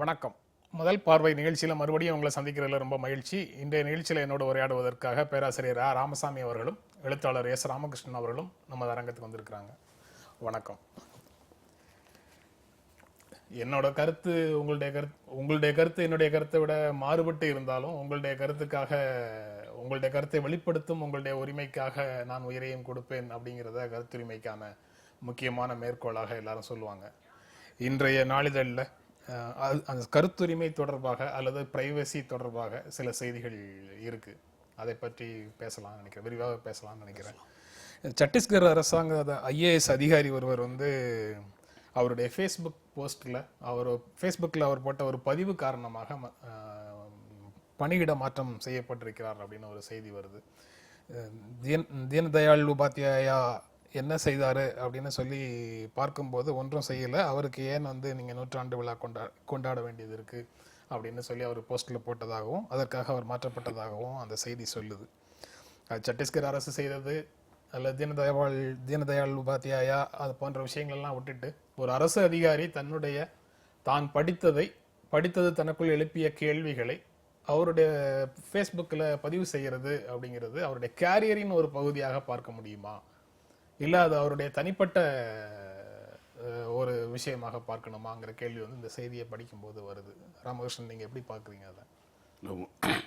வணக்கம். முதல் பார்வை நிகழ்ச்சியில் மறுபடியும் உங்களை சந்திக்கிறதுல ரொம்ப மகிழ்ச்சி. இன்றைய நிகழ்ச்சியில் என்னோடு உரையாடுவதற்காக பேராசிரியர் ராமசாமி அவர்களும் எழுத்தாளர் எஸ் ராமகிருஷ்ணன் அவர்களும் நம்ம அரங்கத்துக்கு வந்திருக்கிறாங்க. வணக்கம். என்னோட கருத்து உங்களுடைய கருத்து என்னுடைய கருத்தை விட மாறுபட்டு இருந்தாலும் உங்களுடைய கருத்தை வெளிப்படுத்தும் உங்களுடைய உரிமைக்காக நான் உயிரையும் கொடுப்பேன் அப்படிங்கிறத கருத்துரிமைக்கான முக்கியமான மேற்கோளாக எல்லாரும் சொல்லுவாங்க. இன்றைய நாளிதழில் அந்த கருத்துரிமை தொடர்பாக அல்லது பிரைவசி தொடர்பாக சில செய்திகள் இருக்கு. அதை பற்றி பேசலாம்னு நினைக்கிறேன், விரிவாக பேசலாம்னு நினைக்கிறேன். சத்தீஸ்கர் அரசாங்க IAS அதிகாரி ஒருவர் அவருடைய ஃபேஸ்புக் போஸ்டில் அவர் போட்ட ஒரு பதிவு காரணமாக பணியிட மாற்றம் செய்யப்பட்டிருக்கிறார் அப்படின்னு ஒரு செய்தி வருது. தீனதயாள் உபாத்யாயா என்ன செய்தாரு அப்படின்னு சொல்லி பார்க்கும்போது ஒன்றும் செய்யலை. அவருக்கு ஏன் நீங்கள் 100ஆண்டு விழா கொண்டாட வேண்டியது இருக்கு அப்படின்னு சொல்லி அவர் போஸ்டில் போட்டதாகவும் அதற்காக அவர் மாற்றப்பட்டதாகவும் அந்த செய்தி சொல்லுது. அது சத்தீஸ்கர் அரசு செய்தது அல்ல தீனதயாள் உபாத்யாயா அது போன்ற விஷயங்கள்லாம் விட்டுட்டு ஒரு அரசு அதிகாரி தான் படித்தது தனக்குள் எழுப்பிய கேள்விகளை அவருடைய ஃபேஸ்புக்கில் பதிவு செய்கிறது அப்படிங்கிறது அவருடைய கேரியரின் ஒரு பகுதியாக பார்க்க முடியுமா, இல்லை அது அவருடைய தனிப்பட்ட ஒரு விஷயமாக பார்க்கணுமாங்கிற கேள்வி இந்த செய்தியை படிக்கும்போது வருது. ராமகிருஷ்ணன், நீங்கள் எப்படி பார்க்குறீங்க அதை?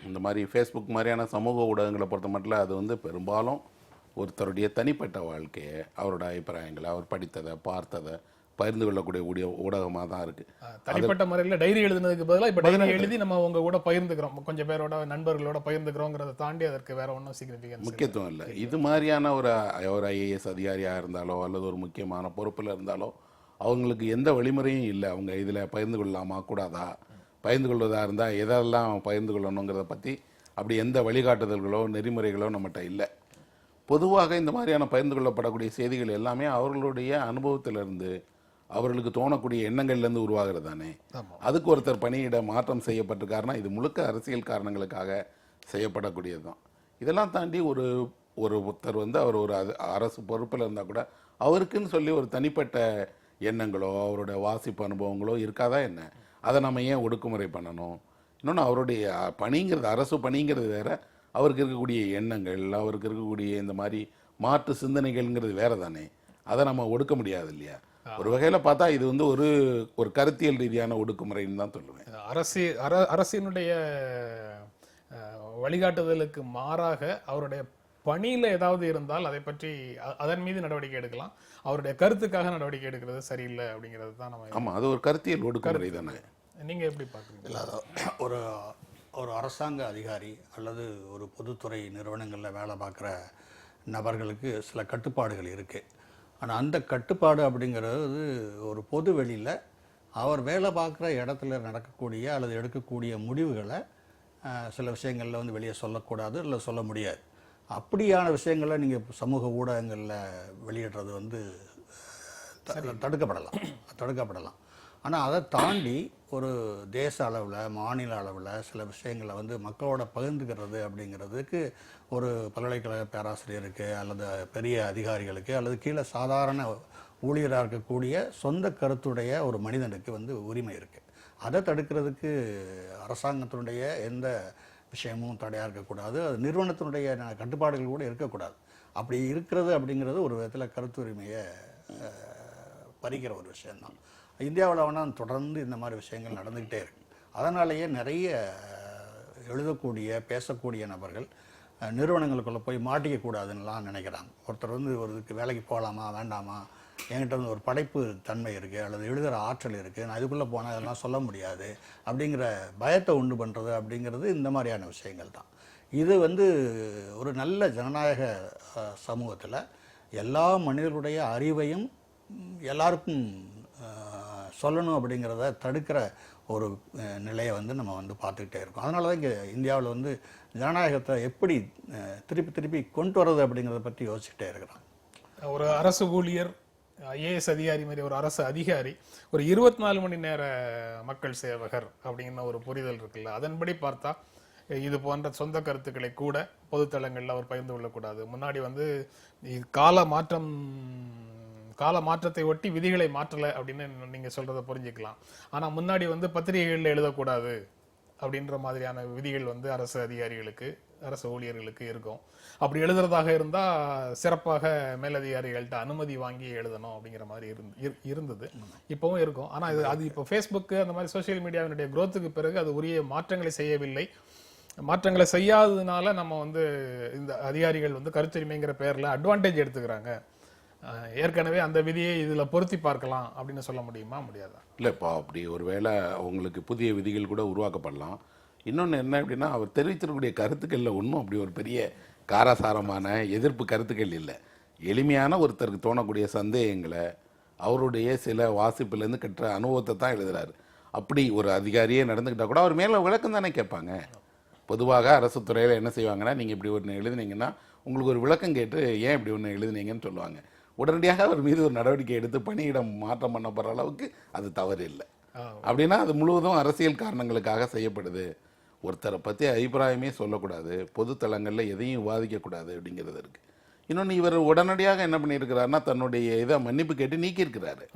இந்த மாதிரி ஃபேஸ்புக் மாதிரியான சமூக ஊடகங்களை பொறுத்த மட்டும் அது பெரும்பாலும் ஒருத்தருடைய தனிப்பட்ட வாழ்க்கையை, அவரோட அபிப்பிராயங்களை, அவர் படித்ததை பார்த்ததை பகிர்ந்து கொள்ளக்கூடிய ஊடகமாக தான் இருக்குது. தனிப்பட்ட முறையில் டைரி எழுதுனதுக்கு பதிலாக இப்போ டைரி எழுதி நம்ம உங்க கூட பகிர்ந்துக்கிறோம், கொஞ்சம் பேரோட நண்பர்களோட பகிர்ந்துக்கிறோங்கிறத தாண்டி அதற்கு வேற ஒன்றும் சிக்னிஃபிகன்ஸ் முக்கியத்துவம் இல்லை. இது மாதிரியான ஒரு IAS அதிகாரியாக இருந்தாலோ அல்லது ஒரு முக்கியமான பொறுப்பில் இருந்தாலோ அவங்களுக்கு எந்த வழிமுறையும் இல்லை. அவங்க இதில் பகிர்ந்து கொள்ளலாமா கூடாதா, பகிர்ந்து கொள்வதாக இருந்தால் எதெல்லாம் பகிர்ந்து கொள்ளணுங்கிறத பற்றி அப்படி எந்த வழிகாட்டுதல்களோ நெறிமுறைகளோ நம்மகிட்ட இல்லை. பொதுவாக இந்த மாதிரியான பகிர்ந்து கொள்ளப்படக்கூடிய செய்திகள் எல்லாமே அவர்களுடைய அனுபவத்திலிருந்து அவர்களுக்கு தோணக்கூடிய எண்ணங்கள்லேருந்து உருவாகிறது தானே. அதுக்கு ஒருத்தர் பணியிட மாற்றம் செய்யப்பட்டிருக்காருன்னா இது முழுக்க அரசியல் காரணங்களுக்காக செய்யப்படக்கூடியது தான். இதெல்லாம் தாண்டி ஒருத்தர் அவர் ஒரு அரசு பொறுப்பில் இருந்தால் கூட அவருக்குன்னு சொல்லி ஒரு தனிப்பட்ட எண்ணங்களோ அவருடைய வாசிப்பு அனுபவங்களோ இருக்காதா என்ன? அதை நம்ம ஏன் ஒடுக்குமுறை பண்ணணும்? இன்னொன்று, அவருடைய பணிங்கிறது, அரசு பணிங்கிறது வேற, அவருக்கு இருக்கக்கூடிய எண்ணங்கள், அவருக்கு இருக்கக்கூடிய இந்த மாதிரி மாற்று சிந்தனைகள்ங்கிறது வேற தானே. அதை நம்ம ஒடுக்க முடியாது இல்லையா? ஒரு வகையில் பார்த்தா இது ஒரு கருத்தியல் ரீதியான ஒடுக்குமுறைன்னு தான் சொல்லுவேன். அரசினுடைய வழிகாட்டுதலுக்கு மாறாக அவருடைய பணியில் ஏதாவது இருந்தால் அதை பற்றி அதன் மீது நடவடிக்கை எடுக்கலாம். அவருடைய கருத்துக்காக நடவடிக்கை எடுக்கிறது சரியில்லை அப்படிங்கிறது தான் நம்ம. ஆமாம், அது ஒரு கருத்தியல் ஒடுக்குமுறை தானே. நீங்கள் எப்படி பார்க்குறீங்க? ஒரு அரசாங்க அதிகாரி அல்லது ஒரு பொதுத்துறை நிறுவனங்களில் வேலை பார்க்குற நபர்களுக்கு சில கட்டுப்பாடுகள் இருக்குது. ஆனால் அந்த கட்டுப்பாடு அப்படிங்கிறது ஒரு பொது வெளியில் அவர் வேலை பார்க்குற இடத்துல நடக்கக்கூடிய அல்லது எடுக்கக்கூடிய முடிவுகளை சில விஷயங்களில் வெளியே சொல்லக்கூடாது, இல்லை சொல்ல முடியாது. அப்படியான விஷயங்களை நீங்கள் சமூக ஊடகங்களில் வெளியிடுறது தடுக்கப்படலாம். ஆனால் அதை தாண்டி ஒரு தேச அளவில், மாநில அளவில் சில விஷயங்களை மக்களோட பகிர்ந்துக்கிறது அப்படிங்கிறதுக்கு ஒரு பல்கலைக்கழக பேராசிரியருக்கு அல்லது பெரிய அதிகாரிகளுக்கு அல்லது கீழே சாதாரண ஊழியராக இருக்கக்கூடிய சொந்த கருத்துடைய ஒரு மனிதனுக்கு உரிமை இருக்குது. அதை தடுக்கிறதுக்கு அரசாங்கத்தினுடைய எந்த விஷயமும் தடையாக இருக்கக்கூடாது, அது நிறுவனத்தினுடைய கட்டுப்பாடுகள் கூட இருக்கக்கூடாது. அப்படி இருக்கிறது அப்படிங்கிறது ஒரு விதத்தில் கருத்துரிமையை பறிக்கிற ஒரு விஷயம்தான். இந்தியாவில் வேணால் தொடர்ந்து இந்த மாதிரி விஷயங்கள் நடந்துக்கிட்டே இருக்கு. அதனாலேயே நிறைய எழுதக்கூடிய பேசக்கூடிய நபர்கள் நிறுவனங்களுக்குள்ளே போய் மாட்டிக்கக்கூடாதுன்னெலாம் நினைக்கிறாங்க. ஒருத்தர் ஒரு இதுக்கு வேலைக்கு போகலாமா வேண்டாமா, என்கிட்ட ஒரு படைப்பு தன்மை இருக்குது அல்லது எழுதுகிற ஆற்றல் இருக்குது, நான் இதுக்குள்ளே போனால் அதெல்லாம் சொல்ல முடியாது அப்படிங்கிற பயத்தை உண்டு பண்ணுறது அப்படிங்கிறது இந்த மாதிரியான விஷயங்கள் தான். இது ஒரு நல்ல ஜனநாயக சமூகத்தில் எல்லா மனிதர்களுடைய அறிவையும் எல்லாருக்கும் சொல்லணும் அப்படிங்கிறத தடுக்கிற ஒரு நிலையை நம்ம பார்த்துக்கிட்டே இருக்கோம். அதனால தான் இங்கே இந்தியாவில் ஜனநாயகத்தை எப்படி திருப்பி கொண்டு வர்றது அப்படிங்கிறத பற்றி யோசிச்சுட்டே இருக்கிறாங்க. ஒரு அரசு ஊழியர், IAS அதிகாரி மாதிரி ஒரு அரசு அதிகாரி ஒரு 24 மணி நேர மக்கள் சேவகர் அப்படிங்கிற ஒரு புரிதல் இருக்குல்ல, அதன்படி பார்த்தா இது போன்ற சொந்த கருத்துக்களை கூட பொதுத்தளங்களில் அவர் பகிர்ந்து கொள்ளக்கூடாது. முன்னாடி கால மாற்றம் கால மாற்றத்தை ஒட்டி விதிகளை மாற்றலை அப்படின்னு நீங்க சொல்றதை புரிஞ்சுக்கலாம். ஆனா முன்னாடி வந்து பத்திரிகைகள்ல எழுதக்கூடாது அப்படின்ற மாதிரியான விதிகள் வந்து அரசு அதிகாரிகளுக்கு, அரசு ஊழியர்களுக்கு இருக்கும். அப்படி எழுதுறதாக இருந்தா சிறப்பாக மேலதிகாரிகள்ட்ட அனுமதி வாங்கி எழுதணும் அப்படிங்கிற மாதிரி இருந்தது. இப்பவும் இருக்கும். ஆனா அது இப்போ ஃபேஸ்புக் அந்த மாதிரி சோசியல் மீடியாவினுடைய growthக்கு பிறகு அது உரிய மாற்றங்களை செய்யவில்லை. மாற்றங்களை செய்யாததுனால நம்ம வந்து இந்த அதிகாரிகள் வந்து கருத்துரிமைங்கிற பேர்ல அட்வான்டேஜ் எடுத்துக்கிறாங்க. ஏற்கனவே அந்த விதியை இதுல பொருத்தி பார்க்கலாம் அப்படின்னு சொல்ல முடியுமா? முடியாதா? இல்லைப்பா, அப்படி ஒருவேளை உங்களுக்கு புதிய விதிகள் கூட உருவாக்கப்படலாம். இன்னொன்று என்ன அப்படின்னா, அவர் தெரிவித்திருக்கக்கூடிய கருத்துக்களில் ஒன்றும் அப்படி ஒரு பெரிய காரசாரமான எதிர்ப்பு கருத்துக்கள் இல்லை. எளிமையான ஒருத்தருக்கு தோணக்கூடிய சந்தேகங்களை அவருடைய சில வாசிப்புலேருந்து கற்ற அனுபவத்தை தான் எழுதுறாரு. அப்படி ஒரு அதிகாரியே நடந்துக்கிட்டால் கூட அவர் மேலே விளக்கம் தானே கேட்பாங்க. பொதுவாக அரசு துறையில் என்ன செய்வாங்கன்னா, நீங்கள் இப்படி ஒன்று எழுதுனீங்கன்னா உங்களுக்கு ஒரு விளக்கம் கேட்டு ஏன் இப்படி ஒன்று எழுதுனீங்கன்னு சொல்லுவாங்க. உடனடியாக அவர் மீது ஒரு நடவடிக்கை எடுத்து பணியிடம் மாற்றம் பண்ணப்படுற அளவுக்கு அது தவறு இல்லை. அப்படின்னா அது முழுவதும் அரசியல் காரணங்களுக்காக செய்யப்படுது. ஒருத்தரை பற்றி அபிப்பிராயமே சொல்லக்கூடாது, பொது தளங்களில் எதையும் விவாதிக்கக்கூடாது அப்படிங்கிறது இருக்குது. இன்னொன்று, இவர் உடனடியாக என்ன பண்ணியிருக்கிறாருன்னா தன்னுடைய இதை மன்னிப்பு கேட்டு நீக்கியிருக்கிறாரு.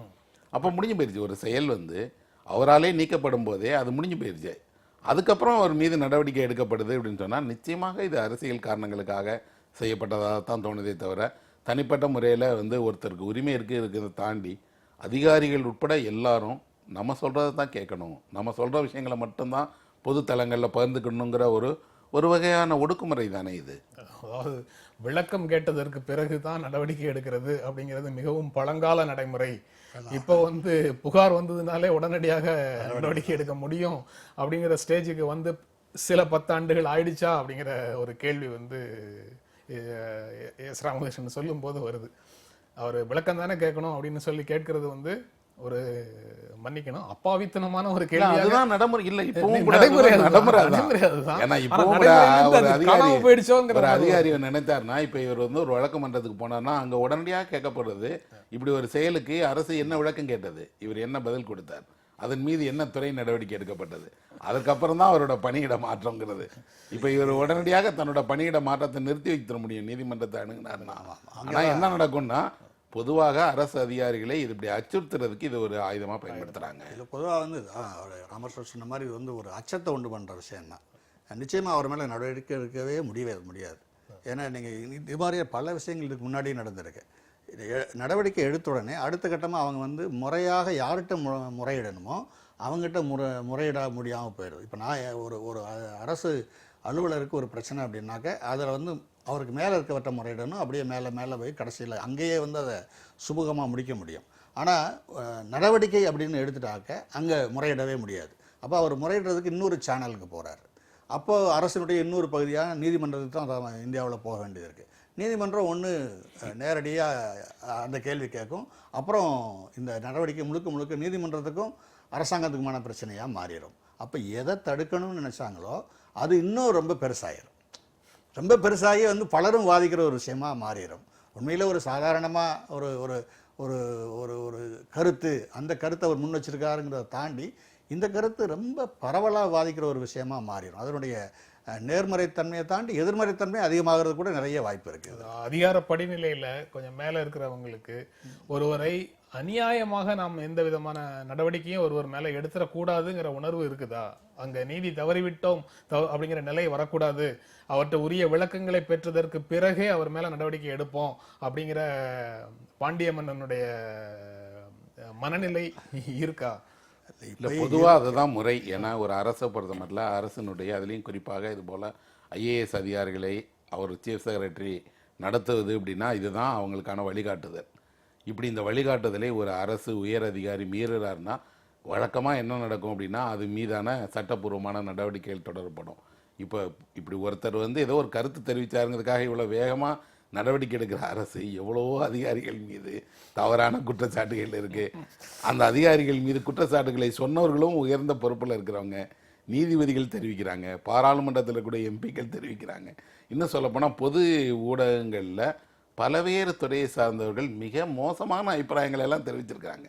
அப்போ முடிஞ்சு போயிடுச்சு. ஒரு செயல் வந்து அவராலே நீக்கப்படும் போதே அது முடிஞ்சு போயிடுச்சு. அதுக்கப்புறம் அவர் மீது நடவடிக்கை எடுக்கப்படுது அப்படின்னு சொன்னால் நிச்சயமாக இது அரசியல் காரணங்களுக்காக செய்யப்பட்டதாக தான் தோணுதே தவிர, தனிப்பட்ட முறையில் வந்து ஒருத்தருக்கு உரிமை இருக்கிறத தாண்டி அதிகாரிகள் உட்பட எல்லாரும் நம்ம சொல்கிறத தான் கேட்கணும், நம்ம சொல்கிற விஷயங்களை மட்டும்தான் பொது தளங்களில் பகிர்ந்துக்கணுங்கிற ஒரு வகையான ஒடுக்குமுறை தானே இது. அதாவது விளக்கம் கேட்டதற்கு பிறகு தான் நடவடிக்கை எடுக்கிறது அப்படிங்கிறது மிகவும் பழங்கால நடைமுறை. இப்போ வந்து புகார் வந்ததுனாலே உடனடியாக நடவடிக்கை எடுக்க முடியும் அப்படிங்கிற ஸ்டேஜுக்கு வந்து சில 10 ஆண்டுகள் ஆயிடுச்சா அப்படிங்கிற ஒரு கேள்வி வந்து எஸ் ராமகிருஷ்ணன் சொல்லும் போது வருது. அவர் விளக்கம் தானே கேட்கணும் அப்படின்னு சொல்லி கேட்கறது வந்து ஒரு மன்னிக்கணும் அப்பாவித்தனமான ஒரு கேள்வி. அதுதான் நடைமுறை இல்லை, இப்பவும் கூட நடைமுறை நடைமுறை அதுதான். தான். ஏன்னா இப்பவும் கூட ஒரு அதிகாரி நினைத்தாருன்னா, இப்ப இவர் வந்து ஒரு வழக்கு மன்றத்துக்கு போனார்னா அங்க உடனடியாக கேட்கப்படுறது, இப்படி ஒரு செயலுக்கு அரசு என்ன விளக்கம் கேட்டது, இவர் என்ன பதில் கொடுத்தார், அதன் மீது என்ன துறை நடவடிக்கை எடுக்கப்பட்டது, அதுக்கப்புறம் தான் அவரோட பணியிட மாற்றம்ங்கிறது. இப்ப இவர் உடனடியாக தன்னோட பணியிட மாற்றத்தை நிறுத்தி வைத்திட முடியும் நீதிமன்றத்தை அணுகினார்னா. ஆனா என்ன நடக்கும்னா, பொதுவாக அரசு அதிகாரிகளை இது இப்படி அச்சுறுத்துறதுக்கு இது ஒரு ஆயுதமா பயன்படுத்துறாங்க. இது பொதுவாக வந்து ராமகிருஷ்ணன் சொன்ன மாதிரி வந்து ஒரு அச்சத்தை உண்டு பண்ற விஷயம் தான். நிச்சயமா அவர் மேல நடவடிக்கை எடுக்கவே முடியாது. ஏன்னா நீங்க இது மாதிரியே பல விஷயங்கள் இதுக்கு முன்னாடியே நடந்திருக்கு. நடவடிக்கை எடுத்த உடனே அடுத்த கட்டமாக அவங்க வந்து முறையாக யார்கிட்ட முறையிடணுமோ அவங்ககிட்ட முறையிட முடியாமல் போயிடுது. இப்போ நான் ஒரு அரசு அலுவலருக்கு ஒரு பிரச்சனை அப்படின்னாக்க அதில் வந்து அவருக்கு மேலே இருக்கவற்றை முறையிடணும், அப்படியே மேலே போய் கடைசியில் அங்கேயே வந்து அதை சுமூகமாக முடிக்க முடியும். ஆனால் நடவடிக்கை அப்படின்னு எடுத்துட்டாக்க அங்கே முறையிடவே முடியாது. அப்போ அவர் முறையிடுறதுக்கு இன்னொரு சேனலுக்கு போகிறார். அப்போது அரசினுடைய இன்னொரு பகுதியாக நீதிமன்றத்துக்கு தான் இந்தியாவில் போக வேண்டியது இருக்குது. நீதிமன்றம் ஒன்று நேரடியாக அந்த கேள்வி கேட்கும், அப்புறம் இந்த நடவடிக்கை முழுக்க நீதிமன்றத்துக்கும் அரசாங்கத்துக்குமான பிரச்சனையாக மாறிடும். அப்போ எதை தடுக்கணும்னு நினச்சாங்களோ அது இன்னும் ரொம்ப பெருசாகி வந்து பலரும் வாதிக்கிற ஒரு விஷயமா மாறிடும். உண்மையில் ஒரு சாதாரணமாக ஒரு ஒரு ஒரு ஒரு ஒரு கருத்து, அந்த கருத்தை அவர் முன் வச்சிருக்காருங்கிறத தாண்டி இந்த கருத்து ரொம்ப பரவலாக வாதிக்கிற ஒரு விஷயமா மாறிடும். அதனுடைய நேர்மறைத்தன்மையை தாண்டி எதிர்மறைத்தன்மை அதிகமாகிறது கூட நிறைய வாய்ப்பு இருக்குது. அதிகார படிநிலையில கொஞ்சம் மேல இருக்கிறவங்களுக்கு ஒருவரை அநியாயமாக நாம் எந்த விதமான நடவடிக்கையும் ஒருவர் மேல எடுத்துடக்கூடாதுங்கிற உணர்வு இருக்குதா? அங்க நீதி தவறிவிட்டோம் அப்படிங்கிற நிலை வரக்கூடாது, அவர்கிட்ட உரிய விளக்கங்களை பெற்றதற்கு பிறகே அவர் மேல நடவடிக்கை எடுப்போம் அப்படிங்கிற பாண்டிய மன்னனுடைய மனநிலை இருக்கா? இல்லை, பொதுவாக அதுதான் முறை. ஏன்னா ஒரு அரசை பொறுத்த மட்டும் அரசினுடைய அதுலேயும் குறிப்பாக இது போல் ஐஏஎஸ் அதிகாரிகளை அவர் சீஃப் செக்ரட்டரி நடத்துவது அப்படின்னா இதுதான் அவங்களுக்கான வழிகாட்டுதல். இப்படி இந்த வழிகாட்டுதலை ஒரு அரசு உயர் அதிகாரி மீறுறாருன்னா வழக்கமாக என்ன நடக்கும் அப்படின்னா அது மீதான சட்டப்பூர்வமான நடவடிக்கைகள் தொடரப்படும். இப்போ இப்படி ஒருத்தர் வந்து ஏதோ ஒரு கருத்து தெரிவித்தாருங்கிறதுக்காக இவ்வளோ வேகமாக நடவடிக்கை எடுக்கிற அரசு எவ்வளவோ அதிகாரிகள் மீது தவறான குற்றச்சாட்டுகள் இருக்குது. அந்த அதிகாரிகள் மீது குற்றச்சாட்டுகளை சொன்னவர்களும் உயர்ந்த பொறுப்பில் இருக்கிறவங்க, நீதிபதிகள் தெரிவிக்கிறாங்க, பாராளுமன்றத்தில் கூட எம்பிக்கள் தெரிவிக்கிறாங்க. இன்னும் சொல்லப்போனால் பொது ஊடகங்களில் பல்வேறு துறையை சார்ந்தவர்கள் மிக மோசமான அபிப்பிராயங்களை எல்லாம் தெரிவிச்சிருக்காங்க.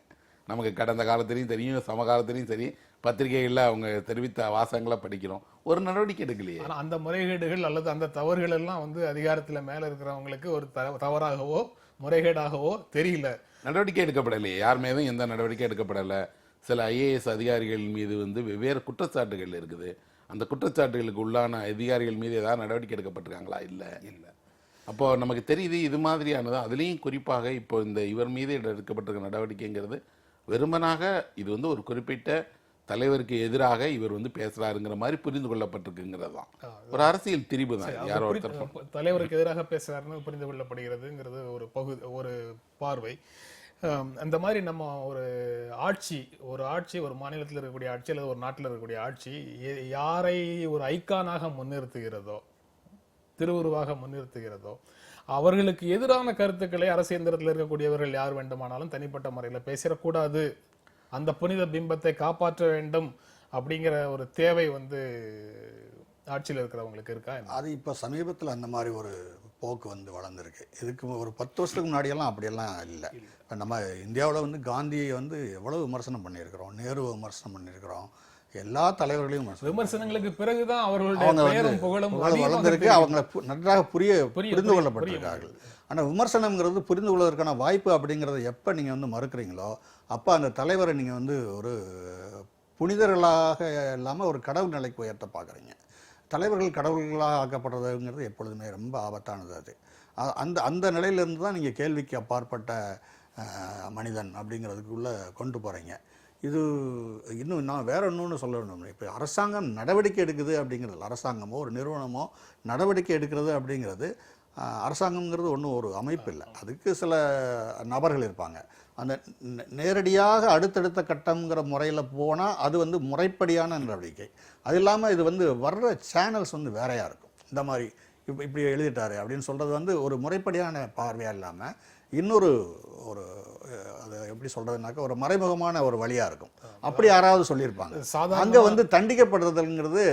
நமக்கு கடந்த காலத்திலையும் தெரியும், சமகாலத்திலையும் சரி, பத்திரிகைகளில் அவங்க தெரிவித்த வாசகங்களை படிக்கிறோம். ஒரு நடவடிக்கை எடுக்கலையே. ஆனால் அந்த முறைகேடுகள் அல்லது அந்த தவறுகள் எல்லாம் வந்து அதிகாரத்தில் மேலே இருக்கிறவங்களுக்கு ஒரு தவறாகவோ முறைகேடாகவோ தெரியல. நடவடிக்கை எடுக்கப்படலையே, யார் மீதும் எந்த நடவடிக்கை எடுக்கப்படலை. சில ஐஏஎஸ் அதிகாரிகள் மீது வந்து வெவ்வேறு குற்றச்சாட்டுகள் இருக்குது. அந்த குற்றச்சாட்டுகளுக்கு உள்ளான அதிகாரிகள் மீது ஏதாவது நடவடிக்கை எடுக்கப்பட்டிருக்காங்களா? இல்லை. அப்போ நமக்கு தெரியுது இது மாதிரியானது. அதுலேயும் குறிப்பாக இப்போ இந்த இவர் மீது எடுக்கப்பட்டிருக்க நடவடிக்கைங்கிறது வெறுமனாக இது வந்து ஒரு குறிப்பிட்ட தலைவருக்கு எதிராக இவர் வந்து பேசுறாருங்கிற மாதிரி புரிந்து கொள்ளப்பட்டிருக்குங்கிறது தான் ஒரு அரசியல் திரிபு தான். யாரோ ஒருத்தர் தலைவருக்கு எதிராக பேசுறாருன்னு புரிந்து கொள்ளப்படுகிறதுங்கிறது ஒரு பார்வை. அந்த மாதிரி நம்ம ஒரு ஆட்சி ஒரு மாநிலத்தில் இருக்கக்கூடிய ஆட்சி அல்லது ஒரு நாட்டில் இருக்கக்கூடிய ஆட்சி யாரை ஒரு ஐக்கானாக முன்னிறுத்துகிறதோ, திருவுருவாக முன்னிறுத்துகிறதோ, அவர்களுக்கு எதிரான கருத்துக்களை அரசு இயந்திரத்தில் இருக்கக்கூடியவர்கள் யார் வேண்டுமானாலும் தனிப்பட்ட முறையில் பேசிடக்கூடாது, அந்த புனித பிம்பத்தை காப்பாற்ற வேண்டும் அப்படிங்கிற ஒரு தேவை வந்து ஆட்சியில் இருக்கிறவங்களுக்கு இருக்கா? அது இப்போ சமீபத்தில் அந்த மாதிரி ஒரு போக்கு வந்து வளர்ந்துருக்கு. இதுக்கு ஒரு 10 வருஷத்துக்கு முன்னாடியெல்லாம் அப்படியெல்லாம் இல்லை. இப்போ நம்ம இந்தியாவில் வந்து காந்தியை வந்து எவ்வளோ விமர்சனம் பண்ணியிருக்கிறோம், நேருவை விமர்சனம் பண்ணியிருக்கிறோம், எல்லா தலைவர்களையும் விமர்சனங்களுக்கு பிறகுதான் அவர்களுடைய புகழும் வளர்ந்திருக்கு. அவங்க நன்றாக புரிந்து கொள்ளப்பட்டிருக்கார்கள். ஆனால் விமர்சனம்ங்கிறது புரிந்து கொள்வதற்கான வாய்ப்பு அப்படிங்கிறத எப்போ நீங்கள் வந்து மறுக்கிறீங்களோ அப்போ அந்த தலைவரை நீங்கள் வந்து ஒரு புனிதர்களாக இல்லாமல் ஒரு கடவுள் நிலைக்கு உயர்த்த பார்க்குறீங்க. தலைவர்கள் கடவுள்களாக ஆக்கப்படுறதுங்கிறது எப்பொழுதுமே ரொம்ப ஆபத்தானது. அது அந்த அந்த நிலையிலேருந்து தான் நீங்கள் கேள்விக்கு அப்பாற்பட்ட மனிதன் அப்படிங்கிறதுக்குள்ளே கொண்டு போகிறீங்க. இது இன்னும் நான் வேற இன்னொன்று சொல்ல வேண்டும். இப்போ அரசாங்கம் நடவடிக்கை எடுக்குது அப்படிங்கிறது, அரசாங்கமோ ஒரு நிறுவனமோ நடவடிக்கை எடுக்கிறது அப்படிங்கிறது, அரசாங்கம்ங்கிறது ஒன்றும் ஒரு அமைப்பு இல்லை. அதுக்கு சில நபர்கள் இருப்பாங்க. அந்த நேரடியாக அடுத்தடுத்த கட்டம்ங்கிற முறையில் போனால் அது வந்து முறைப்படியான நடவடிக்கை. அது இல்லாமல் இது வந்து வர்ற சேனல்ஸ் வந்து வேறையாக இருக்கும். இந்த மாதிரி இப்படி எழுதிட்டாரு அப்படின்னு சொல்கிறது வந்து ஒரு முறைப்படியான பார்வையாக இல்லாமல் இன்னொரு ஒரு அது எப்படி சொல்கிறதுனாக்கா ஒரு மறைமுகமான ஒரு வழியாக இருக்கும். அப்படி யாராவது சொல்லியிருப்பாங்க. அங்கே வந்து தண்டிக்கப்படுறதுங்கிறது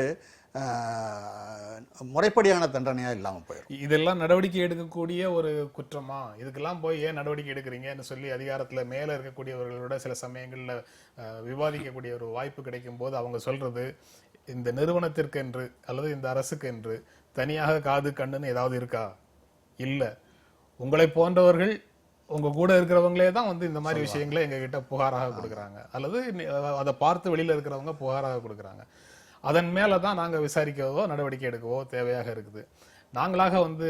முறைப்படியான தண்டனையாக இல்லாமல் போயிடும். இதெல்லாம் நடவடிக்கை எடுக்கக்கூடிய ஒரு குற்றமா? இதுக்கெல்லாம் போய் ஏன் நடவடிக்கை எடுக்கிறீங்கன்னு சொல்லி அதிகாரத்தில் மேலே இருக்கக்கூடியவர்களோட சில சமயங்களில் விவாதிக்கக்கூடிய ஒரு வாய்ப்பு கிடைக்கும் போது அவங்க சொல்றது, இந்த நிறுவனத்திற்கு என்று அல்லது இந்த அரசுக்கு என்று தனியாக காது கண்ணுன்னு ஏதாவது இருக்கா? இல்லை. உங்களை போன்றவர்கள் உங்க கூட இருக்கிறவங்களே தான் வந்து இந்த மாதிரி விஷயங்களை எங்ககிட்ட புகாராக கொடுக்குறாங்க, அல்லது அதை பார்த்து வெளியில இருக்கிறவங்க புகாராக கொடுக்குறாங்க. அதன் மேல தான் நாங்க விசாரிக்கவோ நடவடிக்கை எடுக்கவோ தேவையாக இருக்குது. நாங்களாக வந்து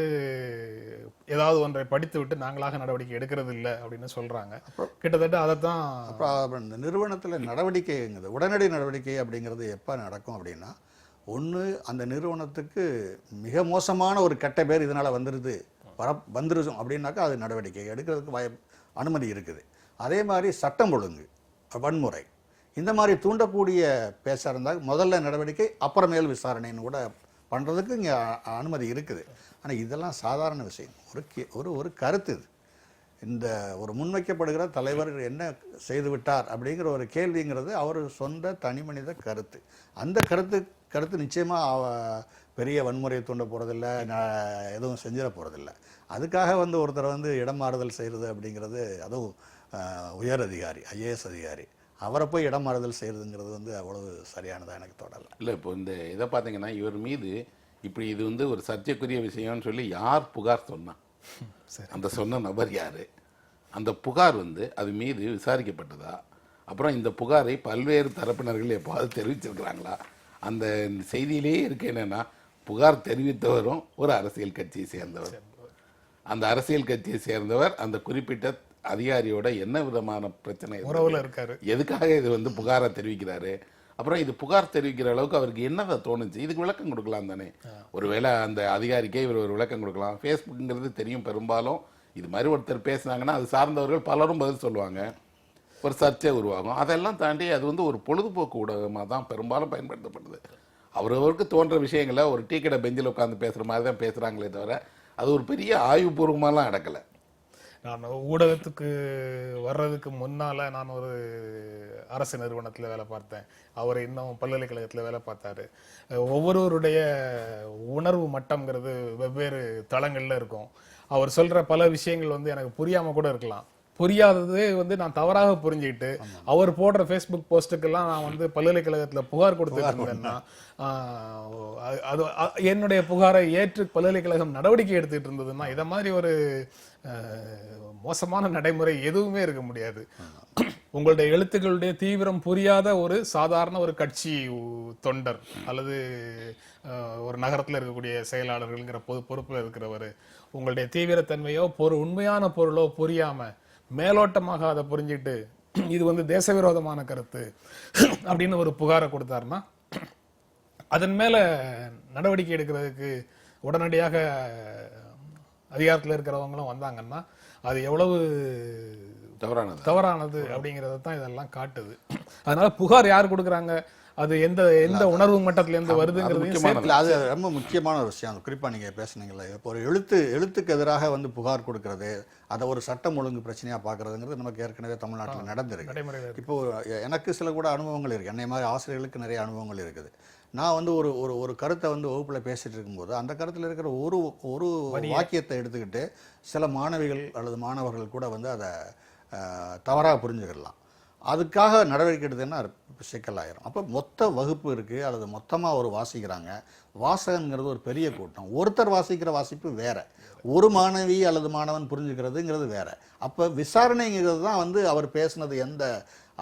ஏதாவது ஒன்றை படித்து விட்டு நாங்களாக நடவடிக்கை எடுக்கிறது இல்லை அப்படின்னு சொல்றாங்க. கிட்டத்தட்ட அதைத்தான். அப்புறம் இந்த நிறுவனத்தில் நடவடிக்கைங்கிறது உடனடி நடவடிக்கை அப்படிங்கிறது எப்போ நடக்கும் அப்படின்னா, ஒன்று அந்த நிறுவனத்துக்கு மிக மோசமான ஒரு கெட்ட பேர் இதனால் வந்துருக்கும் அப்படின்னாக்கா அது நடவடிக்கை எடுக்கிறதுக்கு அனுமதி இருக்குது. அதே மாதிரி சட்டம் ஒழுங்கு, வன்முறை, இந்த மாதிரி தூண்டக்கூடிய பேச இருந்தால் முதல்ல நடவடிக்கை அப்புறமேல் விசாரணைன்னு கூட பண்ணுறதுக்கு இங்கே அனுமதி இருக்குது. ஆனால் இதெல்லாம் சாதாரண விஷயம். ஒரு கருத்து இது. இந்த ஒரு முன்வைக்கப்படுகிற தலைவர் என்ன செய்து விட்டார் அப்படிங்கிற ஒரு கேள்விங்கிறது அவர் சொந்த தனி மனித கருத்து. அந்த கருத்து நிச்சயமாக பெரிய வன்முறையை தூண்ட போகிறதில்ல, எதுவும் செஞ்சிட போகிறதில்ல. அதுக்காக வந்து ஒருத்தரை வந்து இடம் மாறுதல் செய்கிறது அப்படிங்கிறது, அதுவும் உயர் அதிகாரி, ஐஏஎஸ் அதிகாரி, அவரை போய் இடம் மாறுதல் செய்கிறதுங்கிறது வந்து அவ்வளவு சரியானதாக எனக்கு தோணலை. இல்லை, இப்போ இந்த இதை பார்த்தீங்கன்னா இவர் மீது இப்படி இது வந்து ஒரு சர்ச்சைக்குரிய விஷயம்னு சொல்லி யார் புகார் சொன்னான், அந்த சொன்ன நபர் யார், அந்த புகார் வந்து அது மீது விசாரிக்கப்பட்டதா, அப்புறம் இந்த புகாரை பல்வேறு தரப்பினர்கள் எப்போது தெரிவிச்சிருக்கிறாங்களா? அந்த செய்தியிலேயே இருக்கு என்னென்னா, புகார் தெரிவித்தவரும் ஒரு அரசியல் கட்சியை சேர்ந்தவர், அந்த அரசியல் கட்சியை சேர்ந்தவர் அந்த குறிப்பிட்ட அதிகாரியோட என்ன விதமான பிரச்சனை இருக்காரு, எதுக்காக இது வந்து புகாரை தெரிவிக்கிறாரு, அப்புறம் இது புகார் தெரிவிக்கிற அளவுக்கு அவருக்கு என்னதை தோணுச்சு, இதுக்கு விளக்கம் கொடுக்கலாம் தானே. ஒருவேளை அந்த அதிகாரிக்கே இவர் ஒரு விளக்கம் கொடுக்கலாம். ஃபேஸ்புக்குங்கிறது தெரியும், பெரும்பாலும் இது மாதிரி ஒருத்தர் பேசினாங்கன்னா அது சார்ந்தவர்கள் பலரும் பதில் சொல்லுவாங்க, ஒரு சர்ச்சை உருவாகும். அதெல்லாம் தாண்டி அது வந்து ஒரு பொழுதுபோக்கு ஊடகமாக தான் பெரும்பாலும் பயன்படுத்தப்படுது. அவரவருக்கு தோன்ற விஷயங்களை ஒரு டீ கடை பெஞ்சில் உட்காந்து பேசுகிற மாதிரி தான் பேசுகிறாங்களே தவிர அது ஒரு பெரிய ஆய்வுபூர்வமாலாம் நடக்கலை. நான் ஊடகத்துக்கு வர்றதுக்கு முன்னால் நான் ஒரு அரசு நிறுவனத்தில் வேலை பார்த்தேன். அவர் இன்னும் பல்கலைக்கழகத்தில் வேலை பார்த்தாரு. ஒவ்வொருவருடைய உணர்வு மட்டம்ங்கிறது வெவ்வேறு தளங்களில் இருக்கும். அவர் சொல்கிற பல விஷயங்கள் வந்து எனக்கு புரியாமல் கூட இருக்கலாம். புரியாதது வந்து நான் தவறாக புரிஞ்சுக்கிட்டு அவர் போடுற ஃபேஸ்புக் போஸ்ட்டுக்கெல்லாம் நான் வந்து பல்கலைக்கழகத்துல புகார் கொடுத்துட்டு இருந்தேன்னா என்னுடைய புகாரை ஏற்று பல்கலைக்கழகம் நடவடிக்கை எடுத்துட்டு இருந்ததுன்னா இதை மாதிரி ஒரு மோசமான நடைமுறை எதுவுமே இருக்க முடியாது. உங்களுடைய எழுத்துக்களுடைய தீவிரம் புரியாத ஒரு சாதாரண ஒரு கட்சி தொண்டர் அல்லது ஒரு நகரத்தில் இருக்கக்கூடிய செயலாளர்கள்ங்கிற பொறுப்பில் இருக்கிறவர் உங்களுடைய தீவிரத்தன்மையோ உண்மையான பொருளோ புரியாம மேலோட்டமாக அதை புரிஞ்சுட்டு இது வந்து தேசவிரோதமான கருத்து அப்படின்னு ஒரு புகாரை கொடுத்தாருன்னா அதன் மேல நடவடிக்கை எடுக்கிறதுக்கு உடனடியாக அதிகாரத்தில் இருக்கிறவங்களும் வந்தாங்கன்னா அது எவ்வளவு தவறானது அப்படிங்கறத தான் இதெல்லாம் காட்டுது. அதனால புகார் யார் கொடுக்குறாங்க, அது எந்த உணர்வு மட்டத்துல இருந்து வருதுங்கிறது அது ரொம்ப முக்கியமான ஒரு விஷயம். குறிப்பா நீங்க பேசுனீங்கல்ல, இப்போ ஒரு எழுத்துக்கு எதிராக வந்து புகார் கொடுக்கறது, அதை ஒரு சட்டம் ஒழுங்கு பிரச்சனையா பாக்குறதுங்கிறது நமக்கு ஏற்கனவே தமிழ்நாட்டில் நடந்திருக்கு. இப்போ எனக்கு சில கூட அனுபவங்கள் இருக்கு, என்னை மாதிரி ஆசிரியர்களுக்கு நிறைய அனுபவங்கள் இருக்குது. நான் வந்து ஒரு கருத்தை வந்து வகுப்புல பேசிட்டு இருக்கும்போது அந்த கருத்துல இருக்கிற ஒரு வாக்கியத்தை எடுத்துக்கிட்டு சில மாணவிகள் அல்லது மாணவர்கள் கூட வந்து அதை தவறாக புரிஞ்சுக்கிடலாம். அதுக்காக நடவடிக்கை எடுத்ததுன்னா சிக்கலாயிரும். அப்போ மொத்த வகுப்பு இருக்குது அல்லது மொத்தமாக ஒரு வாசிக்கிறாங்க. வாசகங்கிறது ஒரு பெரிய கூட்டம். ஒருத்தர் வாசிக்கிற வாசிப்பு வேற, ஒரு மாணவி அல்லது மாணவன் புரிஞ்சுக்கிறதுங்கிறது வேற. அப்போ விசாரணைங்கிறது தான் வந்து அவர் பேசுனது எந்த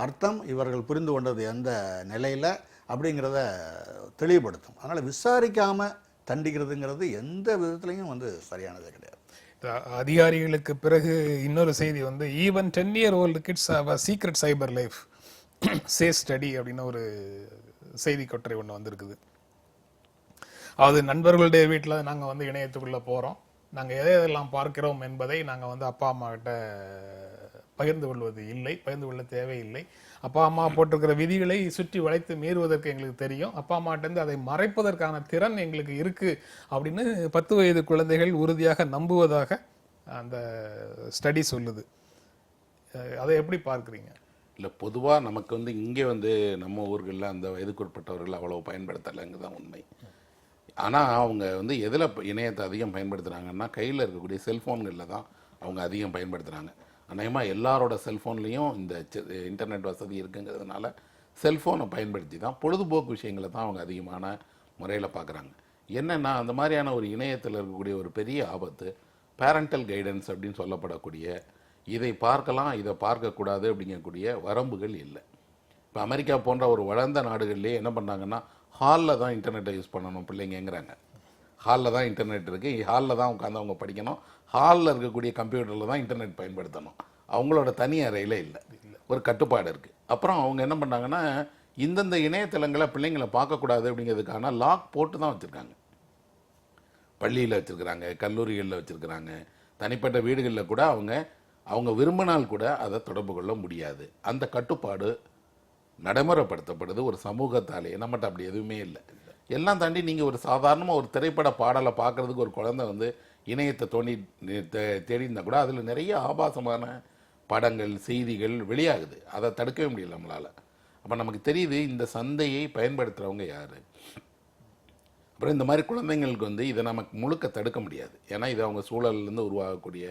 அர்த்தம், இவர்கள் புரிந்து கொண்டது எந்த நிலையில் அப்படிங்கிறத தெளிவுபடுத்தும். அதனால் விசாரிக்காமல் தண்டிக்கிறதுங்கிறது எந்த விதத்துலையும் வந்து சரியானதே கிடையாது. அதிகாரிகளுக்கு பிறகு இன்னொரு செய்தி வந்து even 10-year-old kids have a secret cyber life say study அப்படின்னு ஒரு செய்தி கொட்டரை ஒன்று வந்திருக்குது. அது நண்பர்களுடைய வீட்டில் நாங்கள் வந்து இணையத்துக்குள்ளே போகிறோம், நாங்கள் எதையெல்லாம் பார்க்கிறோம் என்பதை நாங்கள் வந்து அப்பா அம்மா கிட்ட பகிர்ந்து கொள்ள தேவையில்லை. அப்பா அம்மா போட்டிருக்கிற விதிகளை சுற்றி வளைத்து மீறுவதற்கு எங்களுக்கு தெரியும், அப்பா அம்மாட்டேருந்து அதை மறைப்பதற்கான திறன் எங்களுக்கு இருக்கு அப்படின்னு 10 வயது குழந்தைகள் உறுதியாக நம்புவதாக அந்த ஸ்டடி சொல்லுது. அதை எப்படி பார்க்குறீங்க? இல்லை, பொதுவாக நமக்கு வந்து இங்கே வந்து நம்ம ஊர்களில் அந்த வயதுக்குட்பட்டவர்கள் அவ்வளோ பயன்படுத்தலைங்க தான் உண்மை. ஆனால் அவங்க வந்து எதில் இணையத்தை அதிகம் பயன்படுத்துகிறாங்கன்னா கையில் இருக்கக்கூடிய செல்ஃபோன்களில் தான் அவங்க அதிகம் பயன்படுத்துகிறாங்க. அநேகமாக எல்லாரோட செல்ஃபோன்லேயும் இந்த இன்டர்நெட் வசதி இருக்குங்கிறதுனால செல்ஃபோனை பயன்படுத்தி தான் பொழுதுபோக்கு விஷயங்களை தான் அவங்க அதிகமான முறையில் பார்க்குறாங்க. என்னென்னா அந்த மாதிரியான ஒரு இணையத்தில் இருக்கக்கூடிய ஒரு பெரிய ஆபத்து பேரண்டல் கைடன்ஸ் அப்படின்னு சொல்லப்படக்கூடிய இதை பார்க்கலாம் இதை பார்க்கக்கூடாது அப்படிங்கக்கூடிய வரம்புகள் இல்லை. இப்போ அமெரிக்கா போன்ற ஒரு வளர்ந்த நாடுகள்லேயே என்ன பண்ணாங்கன்னா ஹாலில் தான் இன்டர்நெட்டை யூஸ் பண்ணணும் பிள்ளைங்கிறாங்க. ஹாலில் தான் இன்டர்நெட் இருக்குது, ஹாலில் தான் உட்காந்து அவங்க படிக்கணும், ஹாலில் இருக்கக்கூடிய கம்ப்யூட்டரில் தான் இன்டர்நெட் பயன்படுத்தணும், அவங்களோட தனி அறையில் இல்லை, ஒரு கட்டுப்பாடு இருக்குது. அப்புறம் அவங்க என்ன பண்ணாங்கன்னா இந்தந்த இணையதளங்களை பிள்ளைங்களை பார்க்கக்கூடாது அப்படிங்கிறதுக்கான லாக் போட்டு தான் வச்சுருக்காங்க. பள்ளியில் வச்சுருக்கிறாங்க, கல்லூரிகளில் வச்சுருக்கிறாங்க, தனிப்பட்ட வீடுகளில் கூட அவங்க விரும்பினால் கூட அதை தொடர்பு கொள்ள முடியாது. அந்த கட்டுப்பாடு நடைமுறைப்படுத்தப்படுது ஒரு சமூகத்தாலே. நம்மகிட்ட அப்படி எதுவுமே இல்லை. எல்லாம் தாண்டி நீங்கள் ஒரு சாதாரணமாக ஒரு திரைப்பட பாடலை பார்க்குறதுக்கு ஒரு குழந்தை வந்து இணையத்தை தேடினா கூட அதில் நிறைய ஆபாசமான படங்கள் செய்திகள் வெளியாகுது. அதை தடுக்கவே முடியல நம்மளால். அப்போ நமக்கு தெரியுது இந்த சந்தையை பயன்படுத்துகிறவங்க யார். அப்புறம் இந்த மாதிரி குழந்தைங்களுக்கு வந்து இதை நமக்கு முழுக்க தடுக்க முடியாது. ஏன்னா இது அவங்க சூழல்லேருந்து உருவாகக்கூடிய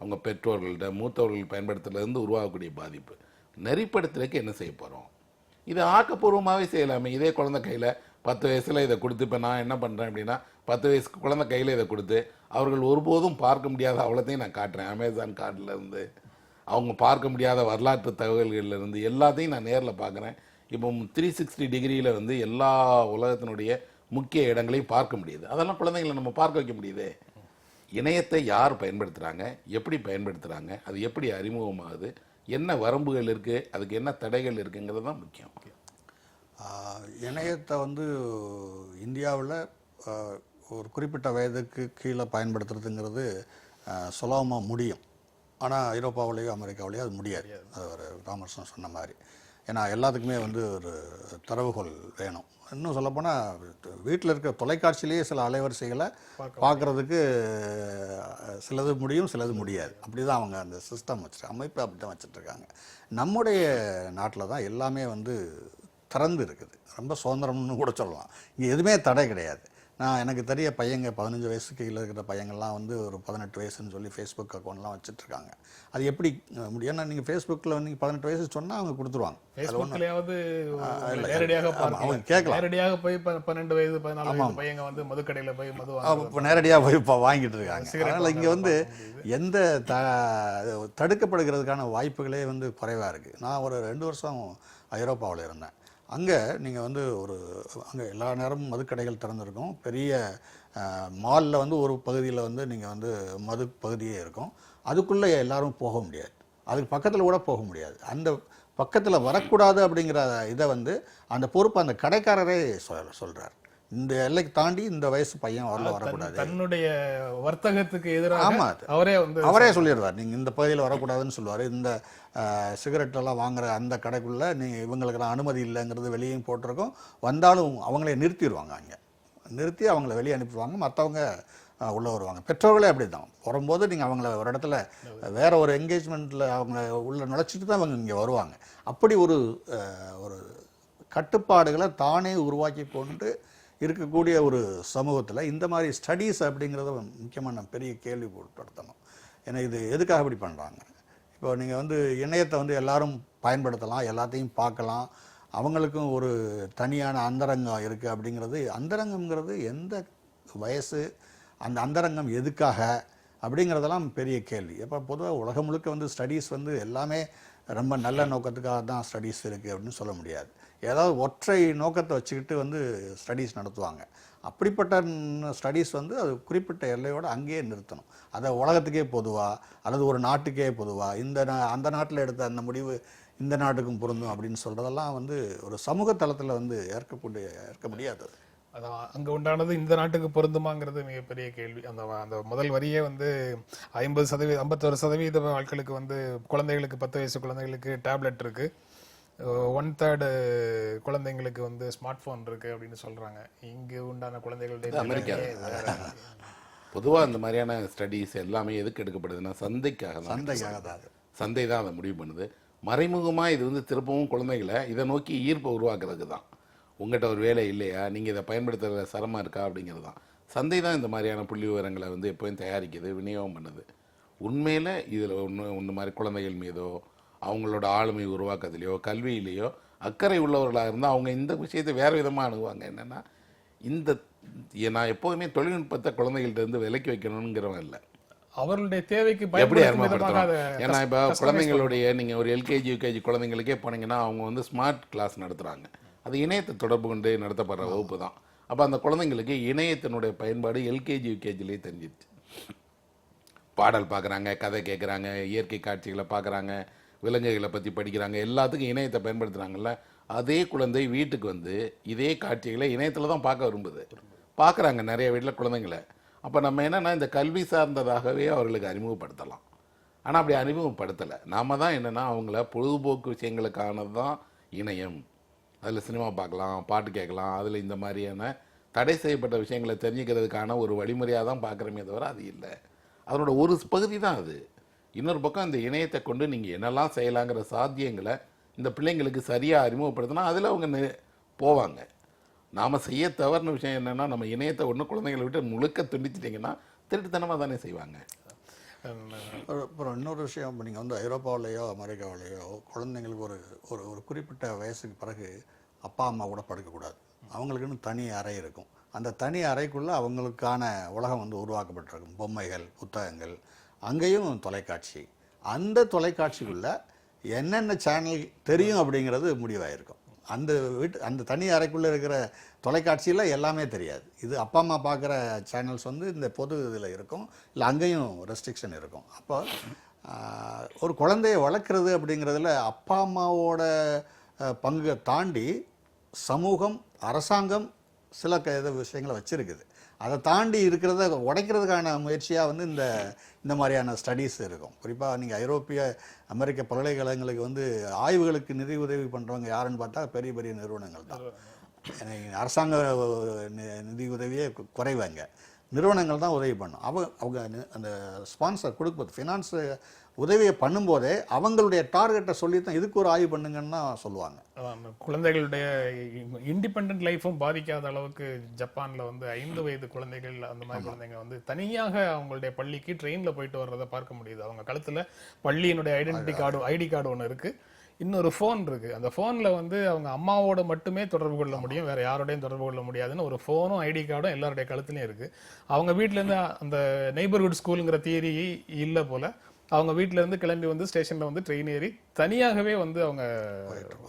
அவங்க பெற்றோர்கள்ட்ட மூத்தவர்கள் பயன்படுத்துறதுலேருந்து உருவாகக்கூடிய பாதிப்பு. நெறிப்படுத்துறதுக்கு என்ன செய்ய போகிறோம்? இதை ஆக்கப்பூர்வமாகவே செய்யலாமே. இதே குழந்தை கையில் 10 வயசில் இதை கொடுத்து, இப்போ நான் என்ன பண்ணுறேன் அப்படின்னா 10 வயசுக்கு குழந்தை கையில் இதை கொடுத்து அவர்கள் ஒருபோதும் பார்க்க முடியாத அவ்வளோத்தையும் நான் காட்டுறேன். அமேசான் கார்டிலேருந்து அவங்க பார்க்க முடியாத வரலாற்று தகவல்கள்லேருந்து எல்லாத்தையும் நான் நேரில் பார்க்குறேன். இப்போ 360 டிகிரியில் வந்து எல்லா உலகத்தினுடைய முக்கிய இடங்களையும் பார்க்க முடியுது. அதெல்லாம் குழந்தைங்களை நம்ம பார்க்க வைக்க முடியுது. இணையத்தை யார் பயன்படுத்துகிறாங்க, எப்படி பயன்படுத்துகிறாங்க, அது எப்படி அறிமுகமாகுது, என்ன வரம்புகள் இருக்குது, அதுக்கு என்ன தடைகள் இருக்குங்கிறது தான் முக்கியம். இணையத்தை வந்து இந்தியாவில் ஒரு குறிப்பிட்ட வயதுக்கு கீழே பயன்படுத்துறதுங்கிறது சுலபமாக முடியும். ஆனால் ஐரோப்பாவிலேயோ அமெரிக்காவிலேயோ அது முடியாது. அது ஒரு ராமர்சன் சொன்ன மாதிரி. ஏன்னா எல்லாத்துக்குமே வந்து ஒரு தரவுகோல் வேணும். இன்னும் சொல்லப்போனால் வீட்டில் இருக்க தொலைக்காட்சியிலேயே சில அலைவரிசைகளை பார்க்குறதுக்கு சிலது முடியும், சிலது முடியாது. அப்படி தான் அவங்க அந்த சிஸ்டம் அமைப்பு அப்படி தான் வச்சுட்ருக்காங்க. நம்முடைய நாட்டில் தான் எல்லாமே வந்து திறந்து இருக்குது. ரொம்ப சுதந்திரம்னு கூட சொல்லலாம். இங்கே எதுவுமே தடை கிடையாது. நான் எனக்கு தெரிய பையங்க 15 வயசுக்கு கீழே இருக்கிற பையங்கள்லாம் வந்து ஒரு 18 வயசுன்னு சொல்லி ஃபேஸ்புக் அக்கௌண்ட்லாம் வச்சுட்ருக்காங்க. அது எப்படி முடியும்? ஏன்னா நீங்கள் ஃபேஸ்புக்கில் நீங்கள் 18 வயசு சொன்னால் அவங்க கொடுத்துருவாங்க. ஃபேஸ்புக்லயாவது நேரடியாக அவங்க கேட்கலாம். நேரடியாக போய் 12 வயது 14 வயது பையங்க வந்து மதுக்கடையில போய் மது இப்போ நேரடியாக போய் இப்போ வாங்கிட்டு இருக்காங்க. அதனால் இங்கே வந்து எந்த தடுக்கப்படுகிறதுக்கான வாய்ப்புகளே வந்து குறைவாக இருக்குது. நான் ஒரு 2 வருஷம் ஐரோப்பாவில் இருந்தேன். அங்கே நீங்கள் வந்து அங்கே எல்லா நேரமும் மதுக்கடைகள் திறந்துருக்கும். பெரிய மாலில் வந்து ஒரு பகுதியில் வந்து நீங்கள் வந்து மது பகுதியே இருக்கும். அதுக்குள்ளே எல்லாரும் போக முடியாது, அதுக்கு பக்கத்தில் கூட போக முடியாது. அந்த பக்கத்தில் வரக்கூடாது அப்படிங்கிற இதை வந்து அந்த பொறுப்பு அந்த கடைக்காரரே சொல்கிறார். இந்த எல்லைக்கு தாண்டி இந்த வயசு பையன் வரக்கூடாது. தன்னுடைய வர்த்தகத்துக்கு எதிராக அவரே சொல்லிடுவார், நீங்கள் இந்த பகுதியில் வரக்கூடாதுன்னு சொல்லுவார். இந்த சிகரெட்டெல்லாம் வாங்குற அந்த கடைக்குள்ளே நீங்கள் இவங்களுக்கெல்லாம் அனுமதி இல்லைங்கிறது வெளியும் போட்டிருக்கோம். வந்தாலும் அவங்களே நிறுத்திடுவாங்க, அங்கே நிறுத்தி அவங்கள வெளியே அனுப்பிடுவாங்க. மற்றவங்க உள்ளே வருவாங்க. பெற்றோர்களே அப்படி தான் வரும்போது நீங்கள் அவங்கள ஒரு இடத்துல வேற ஒரு என்கேஜ்மெண்ட்டில் அவங்க உள்ள நுழைச்சிட்டு தான் அவங்க இங்கே வருவாங்க. அப்படி ஒரு கட்டுப்பாடுகளை தானே உருவாக்கி கொண்டு இருக்கக்கூடிய ஒரு சமூகத்தில் இந்த மாதிரி ஸ்டடீஸ் அப்படிங்கிறத முக்கியமான பெரிய கேள்வி போட்டுத்தணும். ஏன்னா இது எதுக்காக இப்படி பண்ணுறாங்க? இப்போ நீங்கள் வந்து இணையத்தை வந்து எல்லாரும் பயன்படுத்தலாம், எல்லாத்தையும் பார்க்கலாம், அவங்களுக்கும் ஒரு தனியான அந்தரங்கம் இருக்குது. அப்படிங்கிறது அந்தரங்கம்ங்கிறது எந்த வயசு, அந்த அந்தரங்கம் எதுக்காக அப்படிங்கிறதெல்லாம் பெரிய கேள்வி. இப்போ பொதுவாக உலகம் முழுக்க வந்து ஸ்டடீஸ் வந்து எல்லாமே ரொம்ப நல்ல நோக்கத்துக்காக தான் ஸ்டடீஸ் இருக்குது அப்படின்னு சொல்ல முடியாது. ஏதாவது ஒற்றை நோக்கத்தை வச்சுக்கிட்டு வந்து ஸ்டடீஸ் நடத்துவாங்க. அப்படிப்பட்ட ஸ்டடீஸ் வந்து அது குறிப்பிட்ட எல்லையோடு அங்கேயே நிறுத்தணும். அதை உலகத்துக்கே பொதுவாக அல்லது ஒரு நாட்டுக்கே பொதுவாக அந்த நாட்டில் எடுத்த அந்த முடிவு இந்த நாட்டுக்கும் பொருந்தும் அப்படின்னு சொல்கிறதெல்லாம் வந்து ஒரு சமூக தளத்தில் வந்து ஏற்க முடியாது. அதான் அங்கே உண்டானது இந்த நாட்டுக்கு பொருந்துமாங்கிறது மிகப்பெரிய கேள்வி. அந்த முதல் வரியே வந்து 51% ஆட்களுக்கு வந்து குழந்தைகளுக்கு 10 வயசு குழந்தைகளுக்கு டேப்லெட் இருக்குது, 1/3 குழந்தைங்களுக்கு வந்து ஸ்மார்ட் ஃபோன் இருக்குது அப்படின்னு சொல்கிறாங்க. இங்கே உண்டான குழந்தைகளுடைய அமெரிக்கா பொதுவாக இந்த மாதிரியான ஸ்டடீஸ் எல்லாமே எதுக்கு எடுக்கப்படுதுன்னா சந்தைக்காக தான். சந்தை தான் அதை முடிவு பண்ணுது. மறைமுகமாக இது வந்து திருப்பவும் குழந்தைகளை இதை நோக்கி ஈர்ப்பை உருவாக்குறதுக்கு தான். உங்கள்கிட்ட ஒரு வேலை இல்லையா, நீங்கள் இதை பயன்படுத்துகிற சிரமம் இருக்கா அப்படிங்கிறது தான். சந்தை தான் இந்த மாதிரியான புள்ளி விவரங்களை வந்து எப்போயும் தயாரிக்குது, விநியோகம் பண்ணுது. உண்மையில் இதில் ஒன்று மாதிரி குழந்தைகள் மீதோ அவங்களோட ஆளுமை உருவாக்குறதுலையோ கல்வியிலையோ அக்கறை உள்ளவர்களாக இருந்தால் அவங்க இந்த விஷயத்தை வேறு விதமாக அணுகுவாங்க. என்னென்னா நான் எப்போதுமே தொழில்நுட்பத்தை குழந்தைகள்ட்ட இருந்து விலக்கி வைக்கணுங்கிறவன் இல்லை, அவர்களுடைய தேவைக்கு எப்படி அறிமுகப்படுத்தலாம். ஏன்னா இப்போ குழந்தைங்களுடைய நீங்கள் ஒரு எல்கேஜி யூகேஜி குழந்தைங்களுக்கே போனீங்கன்னா அவங்க வந்து ஸ்மார்ட் கிளாஸ் நடத்துகிறாங்க. அது இணையத்தை தொடர்பு கொண்டு நடத்தப்படுற வகுப்பு தான். அப்போ அந்த குழந்தைங்களுக்கு இணையத்தினுடைய பயன்பாடு எல்கேஜி யூகேஜிலேயே தெரிஞ்சிருச்சு. பாடல் பார்க்குறாங்க, கதை கேட்குறாங்க, இயற்கை காட்சிகளை பார்க்குறாங்க, விலங்குகளை பற்றி படிக்கிறாங்க, எல்லாத்துக்கும் இணையத்தை பயன்படுத்துகிறாங்கல்ல. அதே குழந்தை வீட்டுக்கு வந்து இதே காட்சிகளை இணையத்தில் தான் பார்க்க விரும்புது, பார்க்குறாங்க நிறைய வீட்டில் குழந்தைங்களை. அப்போ நம்ம என்னென்னா இந்த கல்வி சார்ந்ததாகவே அவர்களுக்கு அறிமுகப்படுத்தலாம். ஆனால் அப்படி அறிமுகப்படுத்தலை. நாம் தான் என்னென்னா அவங்கள பொழுதுபோக்கு விஷயங்களுக்கானது தான் இணையம், அதில் சினிமா பார்க்கலாம், பாட்டு கேட்கலாம், அதில் இந்த மாதிரியான தடை செய்யப்பட்ட விஷயங்களை தெரிஞ்சுக்கிறதுக்கான ஒரு வழிமுறையாக தான் பார்க்குறமே தவிர அது இல்லை. அதனோட ஒரு பகுதி தான் அது. இன்னொரு பக்கம் இந்த இணையத்தை கொண்டு நீங்கள் என்னெல்லாம் செய்யலாங்கிற சாத்தியங்களை இந்த பிள்ளைங்களுக்கு சரியாக அறிமுகப்படுத்தினா அதில் அவங்க போவாங்க. நாம் செய்ய தவறுன விஷயம் என்னென்னா நம்ம இணையத்தை ஒன்று குழந்தைங்களை விட்டு முழுக்க துண்டிச்சிட்டிங்கன்னா திருட்டுத்தனமாக தானே செய்வாங்க. அப்புறம் இன்னொரு விஷயம், இப்போ நீங்கள் வந்து ஐரோப்பாவிலேயோ அமெரிக்காவிலேயோ குழந்தைங்களுக்கு ஒரு குறிப்பிட்ட வயசுக்கு பிறகு அப்பா அம்மா கூட படுக்கக்கூடாது. அவங்களுக்குன்னு தனி அறை இருக்கும். அந்த தனி அறைக்குள்ளே அவங்களுக்கான உலகம் வந்து உருவாக்கப்பட்டிருக்கும். பொம்மைகள், புத்தகங்கள், அங்கேயும் தொலைக்காட்சி. அந்த தொலைக்காட்சிக்குள்ளே என்னென்ன சேனல் தெரியும் அப்படிங்கிறது முடிவாயிருக்கும். அந்த தனி அறைக்குள்ளே இருக்கிற தொலைக்காட்சியில் எல்லாமே தெரியாது. இது அப்பா அம்மா பார்க்குற சேனல்ஸ் வந்து இந்த பொது இதில் இருக்கும், இல்லை அங்கேயும் ரெஸ்ட்ரிக்ஷன் இருக்கும். அப்போ ஒரு குழந்தையை வளர்க்குறது அப்படிங்கிறதுல அப்பா அம்மாவோட பங்கை தாண்டி சமூகம், அரசாங்கம் சில விஷயங்களை வச்சுருக்குது. அதை தாண்டி இருக்கிறத உடைக்கிறதுக்கான முயற்சியாக வந்து இந்த மாதிரியான ஸ்டடீஸ் இருக்கும். குறிப்பாக நீங்கள் ஐரோப்பிய அமெரிக்க பல்கலைக்கழகங்களுக்கு வந்து ஆய்வுகளுக்கு நிதி உதவி பண்ணுறவங்க யாருன்னு பார்த்தா பெரிய பெரிய நிறுவனங்கள் தான். அரசாங்க நிதி உதவியே குறைவாங்க, நிறுவனங்கள் தான் உதவி பண்ணும். அவங்க அந்த ஸ்பான்சர் கொடுக்கும்போது, ஃபினான்ஸ் உதவியை பண்ணும்போதே அவங்களுடைய டார்கெட்டை சொல்லி தான் இதுக்கு ஒரு ஆய்வு பண்ணுங்கன்னா சொல்லுவாங்க. குழந்தைகளுடைய இண்டிபெண்டன்ட் லைஃப்பும் பாதிக்காத அளவுக்கு ஜப்பான்ல வந்து 5 வயது குழந்தைகள் அந்த மாதிரி குழந்தைங்க வந்து தனியாக அவங்களுடைய பள்ளிக்கு ட்ரெயின்ல போயிட்டு வர்றதை பார்க்க முடியுது. அவங்க கழுத்துல பள்ளியினுடைய ஐடி கார்டு ஒன்று இருக்கு, இன்னொரு ஃபோன் இருக்கு. அந்த ஃபோன்ல வந்து அவங்க அம்மாவோட மட்டுமே தொடர்பு கொள்ள முடியும், வேற யாரோடையும் தொடர்பு கொள்ள முடியாதுன்னு ஒரு ஃபோனும் ஐடி கார்டும் எல்லாருடைய கழுத்துலயும் இருக்கு. அவங்க வீட்டுல இருந்து அந்த நெய்பர்ஹுட் ஸ்கூலுங்கிற தியரி இல்ல போல, அவங்க வீட்டுல இருந்து கிளம்பி வந்து ஸ்டேஷன்ல வந்து ட்ரெயின் ஏறி தனியாகவே வந்து அவங்க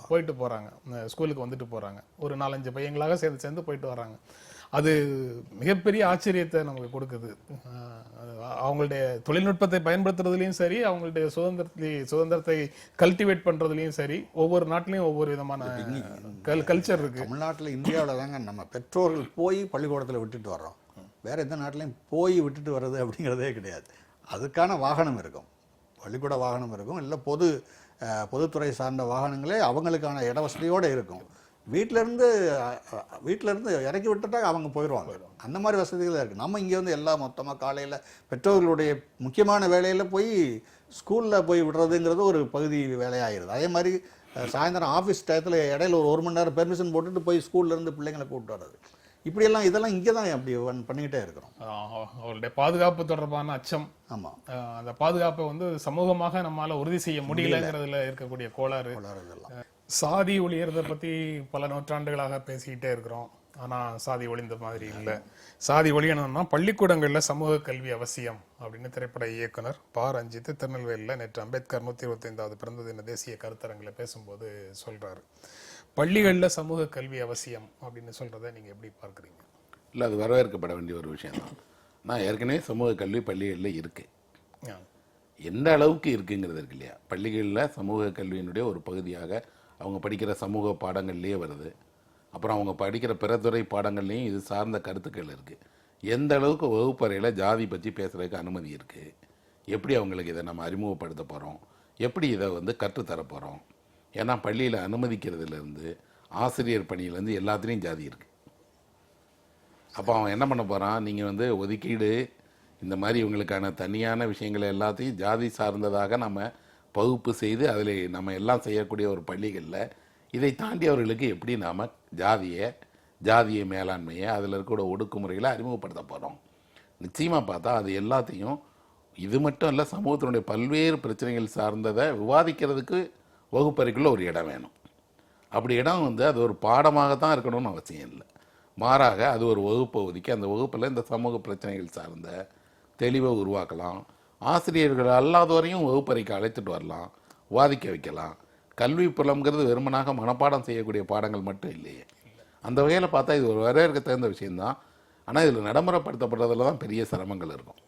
போயிட்டு போறாங்க, ஸ்கூலுக்கு வந்துட்டு போறாங்க. ஒரு 4-5 பையங்களாக சேர்ந்து போயிட்டு வராங்க. அது மிகப்பெரிய ஆச்சரியத்தை நமக்கு கொடுக்குது. அவங்களுடைய தொழில்நுட்பத்தை பயன்படுத்துறதுலயும் சரி, அவங்களுடைய சுதந்திரத்தை கல்டிவேட் பண்றதுலயும் சரி, ஒவ்வொரு நாட்டிலையும் ஒவ்வொரு விதமான கல்ச்சர் இருக்கு. தமிழ்நாட்டில், இந்தியாவில் தாங்க நம்ம பெற்றோர்கள் போய் பள்ளிக்கூடத்தில் விட்டுட்டு வர்றோம். வேற எந்த நாட்டிலையும் போய் விட்டுட்டு வர்றது அப்படிங்கிறதே கிடையாது. அதுக்கான வாகனம் இருக்கும், பள்ளிக்கூட வாகனம் இருக்கும், இல்லை பொதுத்துறை சார்ந்த வாகனங்களே அவங்களுக்கான இட வசதியோடு இருக்கும். வீட்டிலேருந்து இறக்கி விட்டுட்டா அவங்க போயிடுவாங்க. அந்த மாதிரி வசதிகள் இருக்குது. நம்ம இங்கே வந்து எல்லாம் மொத்தமாக காலையில் பெற்றோர்களுடைய முக்கியமான வேலையில் போய் ஸ்கூலில் போய் விடுறதுங்கிறது ஒரு பகுதி வேலையாகிடுது. அதே மாதிரி சாயந்தரம் ஆஃபீஸ் டயத்தில் இடையில ஒரு மணி நேரம் பெர்மிஷன் போட்டுட்டு போய் ஸ்கூல்லேருந்து பிள்ளைங்களை கூப்பிட்டு வர்றது, இதெல்லாம் இங்கே தான் அப்படி பண்ணிக்கிட்டே இருக்கிறோம். அவருடைய பாதுகாப்பு தொடர்பான அச்சம், ஆமாம், அந்த பாதுகாப்பை வந்து சமூகமாக நம்மளால உறுதி செய்ய முடியலங்கிறதுல இருக்கக்கூடிய கோளாறு இதெல்லாம். சாதி ஒழியறதை பத்தி பல நூற்றாண்டுகளாக பேசிக்கிட்டே இருக்கிறோம். ஆனா சாதி ஒழிந்த மாதிரி இல்லை. சாதி ஒழியணும்னா பள்ளிக்கூடங்கள்ல சமூக கல்வி அவசியம் அப்படின்னு திரைப்பட இயக்குனர் பா. ரஞ்சித் திருநெல்வேலியில் நேற்று அம்பேத்கர் 125வது பிறந்த தின தேசிய கருத்தரங்கில் பேசும்போது சொல்றாரு. பள்ளிகளில் சமூக கல்வி அவசியம் அப்படின்னு சொல்றதை நீங்க எப்படி பார்க்குறீங்க? இல்லை, அது வரவேற்கப்பட வேண்டிய ஒரு விஷயம் தான். நான் ஏற்கனவே சமூக கல்வி பள்ளிகளில் இருக்கு, எந்த அளவுக்கு இருக்குங்கிறது இருக்கு இல்லையா. பள்ளிகளில் சமூக கல்வியினுடைய ஒரு பகுதியாக அவங்க படிக்கிற சமூக பாடங்கள்லேயே வருது. அப்புறம் அவங்க படிக்கிற பிற துறை பாடங்கள்லேயும் இது சார்ந்த கருத்துக்கள் இருக்குது. எந்த அளவுக்கு வகுப்பறையில் ஜாதி பற்றி பேசுகிறதுக்கு அனுமதி இருக்குது, எப்படி அவங்களுக்கு இதை நம்ம அறிமுகப்படுத்த போகிறோம், எப்படி இதை வந்து கற்றுத்தர போகிறோம். ஏன்னா பள்ளியில் அனுமதிக்கிறதுலேருந்து ஆசிரியர் பணியிலேருந்து எல்லாத்துலேயும் ஜாதி இருக்குது. அப்போ அவன் என்ன பண்ண போகிறான், நீங்கள் வந்து ஒதுக்கீடு இந்த மாதிரி இவங்களுக்கான தனியான விஷயங்களை எல்லாத்தையும் ஜாதி சார்ந்ததாக நம்ம பகுப்பு செய்து அதில் நம்ம எல்லாம் செய்யக்கூடிய ஒரு பள்ளிகளில் இதை தாண்டி அவர்களுக்கு எப்படி நாம் ஜாதிய மேலாண்மையை அதில் இருக்கக்கூடிய ஒடுக்குமுறைகளை அறிமுகப்படுத்த போகிறோம். நிச்சயமாக பார்த்தா அது எல்லாத்தையும் இது மட்டும் இல்லை, சமூகத்தினுடைய பல்வேறு பிரச்சனைகள் சார்ந்ததை விவாதிக்கிறதுக்கு வகுப்பறைக்குள்ளே ஒரு இடம் வேணும். அப்படி இடம் வந்து அது ஒரு பாடமாகத்தான் இருக்கணும்னு அவசியம் இல்லை. மாறாக அது ஒரு வகுப்பை ஒதுக்கி அந்த வகுப்பில் இந்த சமூக பிரச்சனைகள் சார்ந்த தெளிவை உருவாக்கலாம். ஆசிரியர்கள் அல்லாதவரையும் வகுப்பறைக்கு அழைத்துட்டு வரலாம், வாதிக்க வைக்கலாம். கல்வி புலம்ங்கிறது வெறுமனாக மனப்பாடம் செய்யக்கூடிய பாடங்கள் மட்டும் இல்லையே. அந்த வகையில் பார்த்தா இது ஒரு வரவேற்க தகுந்த விஷயம்தான். ஆனால் இதில் நடைமுறைப்படுத்தப்படுறதுல தான் பெரிய சிரமங்கள் இருக்கும்.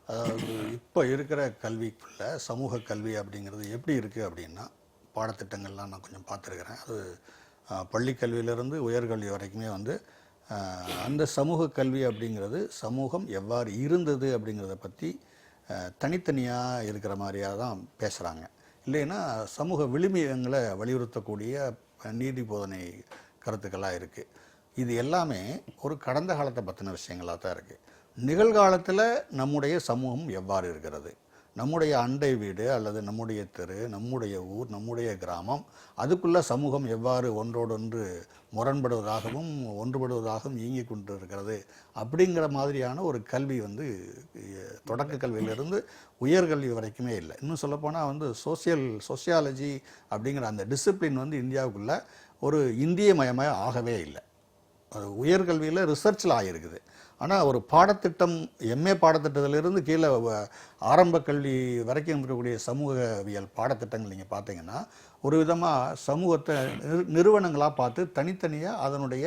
அதாவது இப்போ இருக்கிற கல்விக்குள்ள சமூக கல்வி அப்படிங்கிறது எப்படி இருக்குது அப்படின்னா, பாடத்திட்டங்கள்லாம் நான் கொஞ்சம் பார்த்துருக்கிறேன். அது பள்ளி கல்வியிலிருந்து உயர்கல்வி வரைக்குமே வந்து அந்த சமூக கல்வி அப்படிங்கிறது சமூகம் எவ்வாறு இருந்தது அப்படிங்கிறத பற்றி தனித்தனியாக இருக்கிற மாதிரியாக தான் பேசுகிறாங்க. இல்லைன்னா சமூக விழுமியங்களை வலியுறுத்தக்கூடிய நீதி போதனை கருத்துக்களாக இருக்குது. இது எல்லாமே ஒரு கடந்த காலத்தை பற்றின விஷயங்களாக தான் இருக்குது. நிகழ்காலத்தில் நம்முடைய சமூகம் எவ்வாறு இருக்கிறது, நம்முடைய அண்டை வீடு அல்லது நம்முடைய தெரு, நம்முடைய ஊர், நம்முடைய கிராமம், அதுக்குள்ள சமூகம் எவ்வாறு ஒன்றோடொன்று முரண்படுவதாகவும் ஒன்றுபடுவதாகவும் இயங்கி கொண்டு இருக்கிறது அப்படிங்கிற மாதிரியான ஒரு கல்வி வந்து தொடக்க கல்வியிலிருந்து உயர்கல்வி வரைக்குமே இல்லை. இன்னும் சொல்லப்போனால் வந்து சோசியாலஜி அப்படிங்கிற அந்த டிசிப்ளின் வந்து இந்தியாவுக்குள்ள ஒரு இந்திய மயமாக ஆகவே இல்லை. அது உயர்கல்வியில் ரிசர்ச்சில் ஆகிருக்குது. ஆனால் ஒரு பாடத்திட்டம் எம்ஏ பாடத்திட்டத்திலிருந்து கீழே ஆரம்ப கல்வி வரைக்கும் இருக்கக்கூடிய சமூகவியல் பாடத்திட்டங்கள் நீங்கள் பார்த்தீங்கன்னா ஒரு விதமாக சமூகத்தை நிறுவனங்களாக பார்த்து தனித்தனியாக அதனுடைய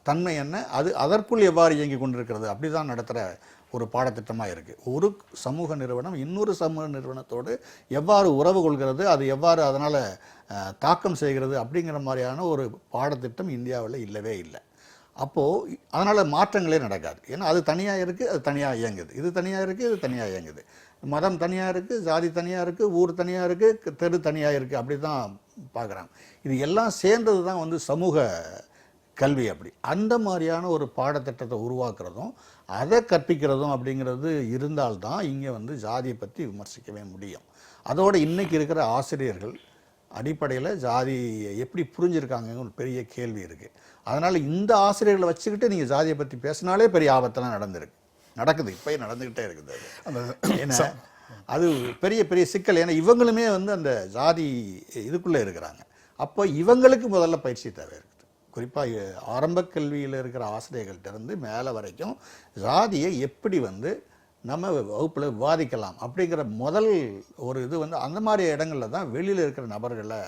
தன்மை என்ன, அது அதற்குள் எவ்வாறு இயங்கி கொண்டிருக்கிறது அப்படி தான் நடத்துகிற ஒரு பாடத்திட்டமாக இருக்குது. ஒரு சமூக நிறுவனம் இன்னொரு சமூக நிறுவனத்தோடு எவ்வாறு உறவு கொள்கிறது, அது எவ்வாறு அதனால் தாக்கம் செய்கிறது அப்படிங்கிற மாதிரியான ஒரு பாடத்திட்டம் இந்தியாவில் இல்லவே இல்லை. அப்போது அதனால் மாற்றங்களே நடக்காது. ஏன்னா அது தனியாக இருக்குது, அது தனியாக இயங்குது, இது தனியாக இருக்குது, இது தனியாக இயங்குது, மதம் தனியாக இருக்குது, ஜாதி தனியாக இருக்குது, ஊர் தனியாக இருக்குது, தெரு தனியாக இருக்குது, அப்படி தான் பார்க்குறாங்க. இது எல்லாம் சேர்ந்தது தான் வந்து சமூக கல்வி. அப்படி அந்த மாதிரியான ஒரு பாடத்திட்டத்தை உருவாக்குறதும் அதை கற்பிக்கிறதும் அப்படிங்கிறது இருந்தால்தான் இங்கே வந்து ஜாதியை பற்றி விமர்சிக்கவே முடியும். அதோடு இன்னைக்கு இருக்கிற ஆசிரியர்கள் அடிப்படையில் ஜாதியை எப்படி புரிஞ்சிருக்காங்கன்னு ஒரு பெரிய கேள்வி இருக்குது. அதனால் இந்த ஆசிரியர்களை வச்சுக்கிட்டு நீங்கள் ஜாதியை பற்றி பேசினாலே பெரிய ஆபத்தெல்லாம் நடக்குது, இப்போ நடந்துக்கிட்டே இருக்குது. ஏன்னா அது பெரிய பெரிய சிக்கல். ஏன்னா இவங்களுமே வந்து அந்த ஜாதி இதுக்குள்ளே இருக்கிறாங்க. அப்போ இவங்களுக்கு முதல்ல பயிற்சி தேவை இருக்குது. குறிப்பாக ஆரம்ப கல்வியில் இருக்கிற ஆசிரியர்கள்ட்ட இருந்து மேலே வரைக்கும் ஜாதியை எப்படி வந்து நம்ம வகுப்பில் விவாதிக்கலாம் அப்படிங்கிற முதல் ஒரு இது வந்து அந்த மாதிரி இடங்களில் தான் வெளியில் இருக்கிற நபர்களை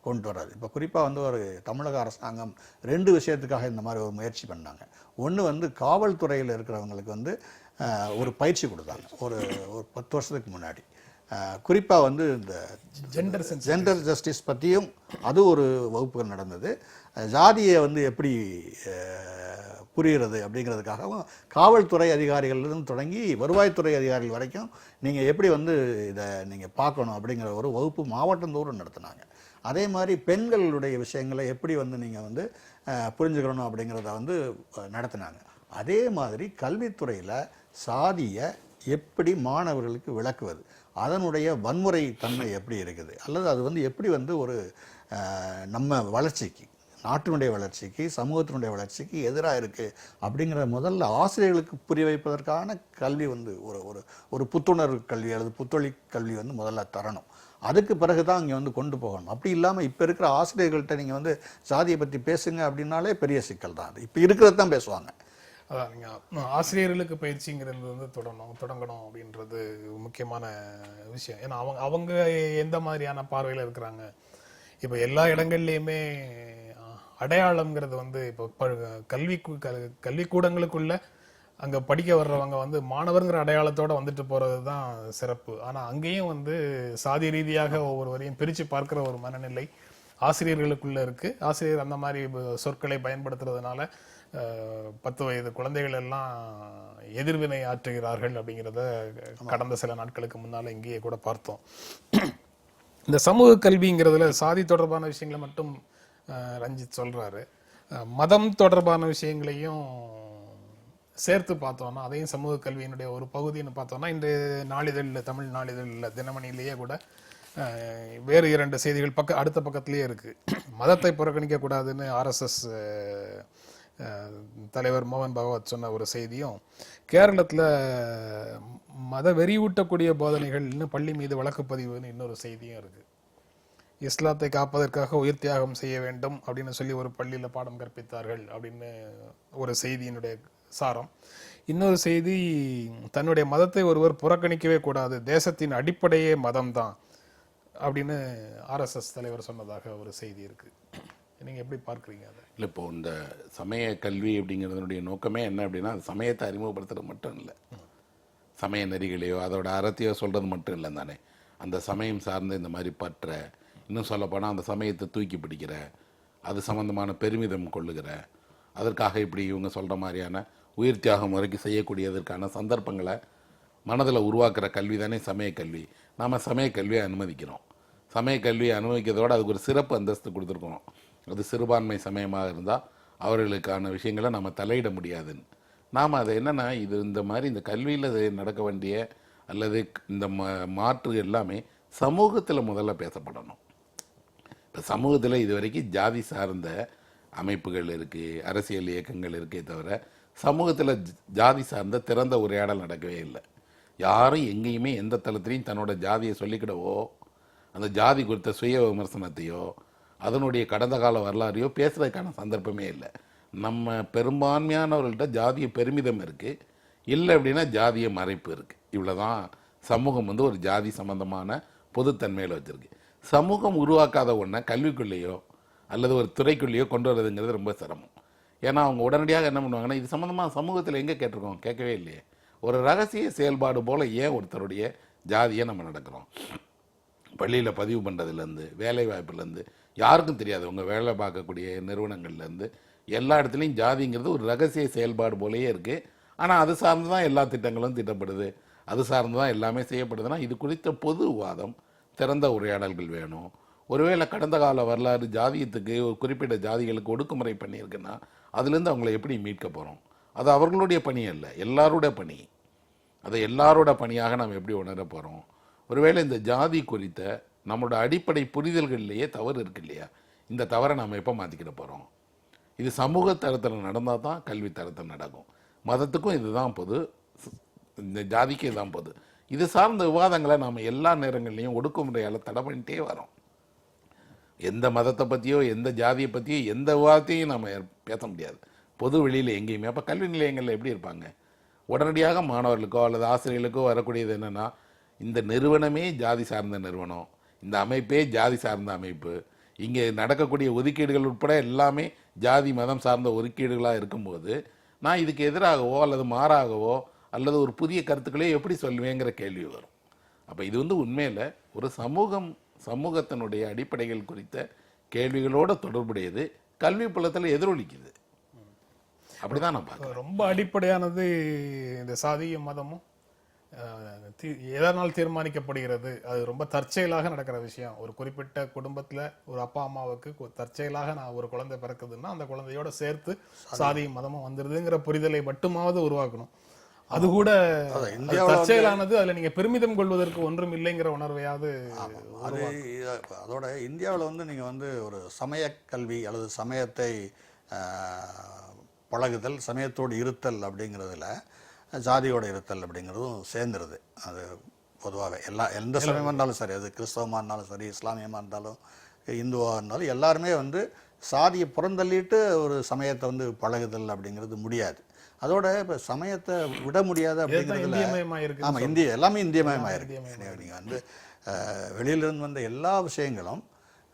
கொண்டு வராது. இப்போ குறிப்பாக வந்து ஒரு தமிழக அரசாங்கம் 2 விஷயத்துக்காக இந்த மாதிரி ஒரு முயற்சி பண்ணாங்க. ஒன்று வந்து காவல்துறையில் இருக்கிறவங்களுக்கு வந்து ஒரு பயிற்சி கொடுத்தாங்க ஒரு 10 வருஷத்துக்கு முன்னாடி. குறிப்பாக வந்து இந்த ஜெண்டர் ஜஸ்டிஸ் பற்றியும் அது ஒரு வகுப்புகள் நடந்தது. ஜாதியை வந்து எப்படி புரிகிறது அப்படிங்கிறதுக்காகவும் காவல்துறை அதிகாரிகளிலிருந்து தொடங்கி வருவாய்த்துறை அதிகாரிகள் வரைக்கும் நீங்கள் எப்படி வந்து இதை நீங்கள் பார்க்கணும் அப்படிங்கிற ஒரு வகுப்பு மாவட்டந்தோறும் நடத்தினாங்க. அதே மாதிரி பெண்களுடைய விஷயங்களை எப்படி வந்து நீங்கள் வந்து புரிஞ்சுக்கணும் அப்படிங்கிறத வந்து நடத்தினாங்க. அதே மாதிரி கல்வித்துறையில் சாதியை எப்படி மாணவர்களுக்கு விளக்குவது, அதனுடைய வன்முறை தன்மை எப்படி இருக்குது, அல்லது அது வந்து எப்படி வந்து ஒரு நம்ம வளர்ச்சிக்கு, நாட்டினுடைய வளர்ச்சிக்கு, சமூகத்தினுடைய வளர்ச்சிக்கு எதிராக இருக்குது அப்படிங்கிற முதல்ல ஆசிரியர்களுக்கு புரிய வைப்பதற்கான கல்வி வந்து ஒரு புத்துணர்வு கல்வி அல்லது புத்தொழில் கல்வி வந்து முதல்ல தரணும். அதுக்கு பிறகு தான் இங்கே வந்து கொண்டு போகணும். அப்படி இல்லாமல் இப்போ இருக்கிற ஆசிரியர்கள்ட்ட நீங்கள் வந்து ஜாதியை பற்றி பேசுங்க அப்படின்னாலே பெரிய சிக்கல் தான். அது இப்போ இருக்கிறது தான் பேசுவாங்க. அதான் நீங்கள் ஆசிரியர்களுக்கு பயிற்சிங்கிறது வந்து தொடங்கணும் அப்படின்றது முக்கியமான விஷயம். ஏன்னா அவங்க எந்த மாதிரியான பார்வையில் இருக்கிறாங்க. இப்போ எல்லா இடங்கள்லையுமே அடையாளம்ங்கிறது வந்து இப்போ கல்விக்கூடங்களுக்குள்ள அங்கே படிக்க வர்றவங்க வந்து மாணவர்ங்கிற அடையாளத்தோடு வந்துட்டு போகிறது தான் சிறப்பு. ஆனால் அங்கேயும் வந்து சாதி ரீதியாக ஒவ்வொருவரையும் பிரித்து பார்க்குற ஒரு மனநிலை ஆசிரியர்களுக்குள்ளே இருக்குது. ஆசிரியர் அந்த மாதிரி சொற்களை பயன்படுத்துறதுனால 10 வயது குழந்தைகள் எல்லாம் எதிர்வினை ஆற்றுகிறார்கள் அப்படிங்கிறத கடந்த சில நாட்களுக்கு முன்னால் இங்கேயே கூட பார்த்தோம். இந்த சமூக கல்விங்கிறதுல சாதி தொடர்பான விஷயங்களை மட்டும் ரஞ்சித் சொல்றாரு. மதம் தொடர்பான விஷயங்களையும் சேர்த்து பார்த்தோம்னா அதையும் சமூக கல்வியினுடைய ஒரு பகுதின்னு பார்த்தோம்னா இந்த நாளிதழில், தமிழ் நாளிதழில் தினமணிலேயே கூட வேறு 2 செய்திகள் அடுத்த பக்கத்திலேயே இருக்கு. மதத்தை புறக்கணிக்க கூடாதுன்னு RSS தலைவர் மோகன் பகவத் சொன்ன ஒரு செய்தியும், கேரளத்தில் மத வெறியூட்டக்கூடிய போதனைகள்னு பள்ளி மீது வழக்குப்பதிவுன்னு இன்னொரு செய்தியும் இருக்கு. இஸ்லாத்தை காப்பதற்காக உயிர் தியாகம் செய்ய வேண்டும் அப்படின்னு சொல்லி ஒரு பள்ளியில் பாடம் கற்பித்தார்கள் அப்படின்னு ஒரு செய்தியினுடைய சாரம். இன்னொரு செய்தி, தன்னுடைய மதத்தை ஒருவர் புறக்கணிக்கவே கூடாது, தேசத்தின் அடிப்படையே மதம் தான் அப்படின்னு RSS தலைவர் சொன்னதாக ஒரு செய்தி இருக்கு. நீங்கள் எப்படி பார்க்குறீங்க அதை? இல்லை, இப்போ இந்த சமய கல்வி அப்படிங்கிறதுனுடைய நோக்கமே என்ன அப்படின்னா, அது சமயத்தை அறிமுகப்படுத்துறது மட்டும் இல்லை, சமய நெறிகளையோ அதோட அறத்தையோ சொல்கிறது மட்டும் இல்லை தானே. அந்த சமயம் சார்ந்த இந்த மாதிரி பற்ற, இன்னும் சொல்லப்போனால் அந்த சமயத்தை தூக்கி பிடிக்கிற, அது சம்மந்தமான பெருமிதம் கொள்ளுகிற, அதற்காக இப்படி இவங்க சொல்கிற மாதிரியான உயிர் தியாகம் வரைக்கும் செய்யக்கூடியதற்கான சந்தர்ப்பங்களை மனதில் உருவாக்குற கல்வி தானே சமய கல்வி. நாம் சமய கல்வியை அனுமதிக்கிறோம். சமய கல்வியை அனுமதிக்கிறதோடு அதுக்கு ஒரு சிறப்பு அந்தஸ்து கொடுத்துருக்கோம். அது சிறுபான்மை சமயமாக இருந்தால் அவர்களுக்கான விஷயங்களை நம்ம தலையிட முடியாதுன்னு. நாம் அதை என்னென்னா, இது இந்த மாதிரி இந்த கல்வியில் நடக்க வேண்டிய அல்லது இந்த மாற்று எல்லாமே சமூகத்தில் முதல்ல பேசப்படணும். இப்போ சமூகத்தில் இது வரைக்கும் ஜாதி சார்ந்த அமைப்புகள் இருக்குது, அரசியல் இயக்கங்கள் இருக்கே தவிர சமூகத்தில் ஜாதி சார்ந்த திறந்த உரையாடல் நடக்கவே இல்லை. யாரும் எங்கேயுமே எந்த தளத்திலையும் தன்னோட ஜாதியை சொல்லிக்கிடவோ அந்த ஜாதி குறித்த சுய விமர்சனத்தையோ அதனுடைய கடந்த கால வரலாறையோ பேசுறதுக்கான சந்தர்ப்பமே இல்லை. நம்ம பெரும்பான்மையானவர்கள்ட்ட ஜாதிய பெருமிதம் இருக்குது, இல்லை அப்படின்னா ஜாதிய மறைப்பு இருக்குது. இவ்வளோதான் சமூகம் வந்து ஒரு ஜாதி சம்பந்தமான பொதுத்தன்மையில் வச்சுருக்கு. சமூகம் உருவாக்காத ஒன்றை கல்விக்குள்ளேயோ அல்லது ஒரு துறைக்குள்ளேயோ கொண்டு வரதுங்கிறது ரொம்ப சிரமம். ஏன்னா அவங்க உடனடியாக என்ன பண்ணுவாங்கன்னா, இது சம்மந்தமாக சமூகத்தில் எங்கே கேட்டிருக்கோம், கேட்கவே இல்லையே. ஒரு ரகசிய செயல்பாடு போல் ஏன் ஒருத்தருடைய ஜாதியை நம்ம நடக்கிறோம். பள்ளியில் பதிவு பண்ணுறதுலேருந்து வேலை வாய்ப்புலேருந்து யாருக்கும் தெரியாது, உங்கள் வேலை பார்க்கக்கூடிய நிறுவனங்கள்லேருந்து எல்லா இடத்துலையும் ஜாதிங்கிறது ஒரு ரகசிய செயல்பாடு போலேயே இருக்குது. ஆனால் அது சார்ந்து தான் எல்லா திட்டங்களும் திட்டப்படுது, அது சார்ந்து தான் எல்லாமே செய்யப்படுதுன்னா இது குறித்த பொது விவாதம், திறந்த உரையாடல்கள் வேணும். ஒருவேளை கடந்த கால வரலாறு ஜாதியத்துக்கு ஒரு குறிப்பிட்ட ஜாதிகளுக்கு ஒடுக்குமுறை பண்ணியிருக்குன்னா அதுலேருந்து அவங்கள எப்படி மீட்க போகிறோம், அது அவர்களுடைய பணி அல்ல, எல்லாரோட பணி. அதை எல்லாரோட பணியாக நாம் எப்படி உணர போகிறோம்? ஒருவேளை இந்த ஜாதி குறித்த நம்மளோட அடிப்படை புரிதல்கள்லேயே தவறு இருக்கு இல்லையா? இந்த தவறை நாம் எப்போ மாற்றிக்கிட போகிறோம்? இது சமூக தரத்தில் நடந்தால் தான் கல்வி தரத்தில் நடக்கும். மதத்துக்கும் இதுதான் பொது, இந்த ஜாதிக்கு இதுதான் பொது. இது சார்ந்த விவாதங்களை நாம் எல்லா நேரங்கள்லையும் ஒடுக்குமுறையால் தடை பண்ணிட்டே வரோம். எந்த மதத்தை பற்றியோ எந்த ஜாதியை பற்றியோ எந்த விவாதத்தையும் நம்ம பேச முடியாது பொது வெளியில் எங்கேயுமே. அப்போ கல்வி நிலையங்களில் எப்படி இருப்பாங்க? உடனடியாக மாணவர்களுக்கோ அல்லது ஆசிரியர்களுக்கோ வரக்கூடியது என்னென்னா, இந்த நிறுவனமே ஜாதி சார்ந்த நிறுவனம், இந்த அமைப்பே ஜாதி சார்ந்த அமைப்பு, இங்கே நடக்கக்கூடிய ஒதுக்கீடுகள் உட்பட எல்லாமே ஜாதி மதம் சார்ந்த ஒதுக்கீடுகளாக இருக்கும்போது நான் இதுக்கு எதிராகவோ அல்லது மாறாகவோ அல்லது ஒரு புதிய கருத்துக்களே எப்படி சொல்லுவேங்கிற கேள்வி வரும். அப்போ இது வந்து உண்மையில் ஒரு சமூகத்தினுடைய அடிப்படைகள் குறித்த கேள்விகளோடு தொடர்புடையது, கல்வி புலத்தில் எதிரொலிக்குது. அப்படிதான் நான் பார்க்குறேன். ரொம்ப அடிப்படையானது இந்த சாதியும் மதமும் எதனால் தீர்மானிக்கப்படுகிறது? அது ரொம்ப தற்செயலாக நடக்கிற விஷயம். ஒரு குறிப்பிட்ட குடும்பத்தில் ஒரு அப்பா அம்மாவுக்கு தற்செயலாக நான் ஒரு குழந்தை பிறக்குதுன்னா அந்த குழந்தையோட சேர்த்து சாதியும் மதமும் வந்துருதுங்கிற புரிதலை மட்டுமாவது உருவாக்கணும். அது கூட தற்செயலானது, அதில் நீங்க பெருமிதம் கொள்வதற்கு ஒன்றும் இல்லைங்கிற உணர்வையாவது. அது அதோட இந்தியாவில் வந்து நீங்கள் வந்து ஒரு சமய கல்வி அல்லது சமயத்தை பழகுதல், சமயத்தோடு இருத்தல் அப்படிங்கிறதுல ஜாதியோடு இருத்தல் அப்படிங்கிறதும் சேர்ந்துருது. அது பொதுவாகவே எந்த சமயமாக இருந்தாலும் சரி, அது கிறிஸ்தவமாக இருந்தாலும் சரி, இஸ்லாமியமாக இருந்தாலும் இந்துவாக இருந்தாலும் எல்லாருமே வந்து சாதியை புறந்தள்ளிட்டு ஒரு சமயத்தை வந்து பழகுதல் அப்படிங்கிறது முடியாது. அதோட இப்போ சமயத்தை விட முடியாது அப்படிங்கிறதுல ஆமாம், எல்லாமே இந்தியமயமாக இருக்கு. நீங்கள் வந்து வெளியிலிருந்து வந்த எல்லா விஷயங்களும்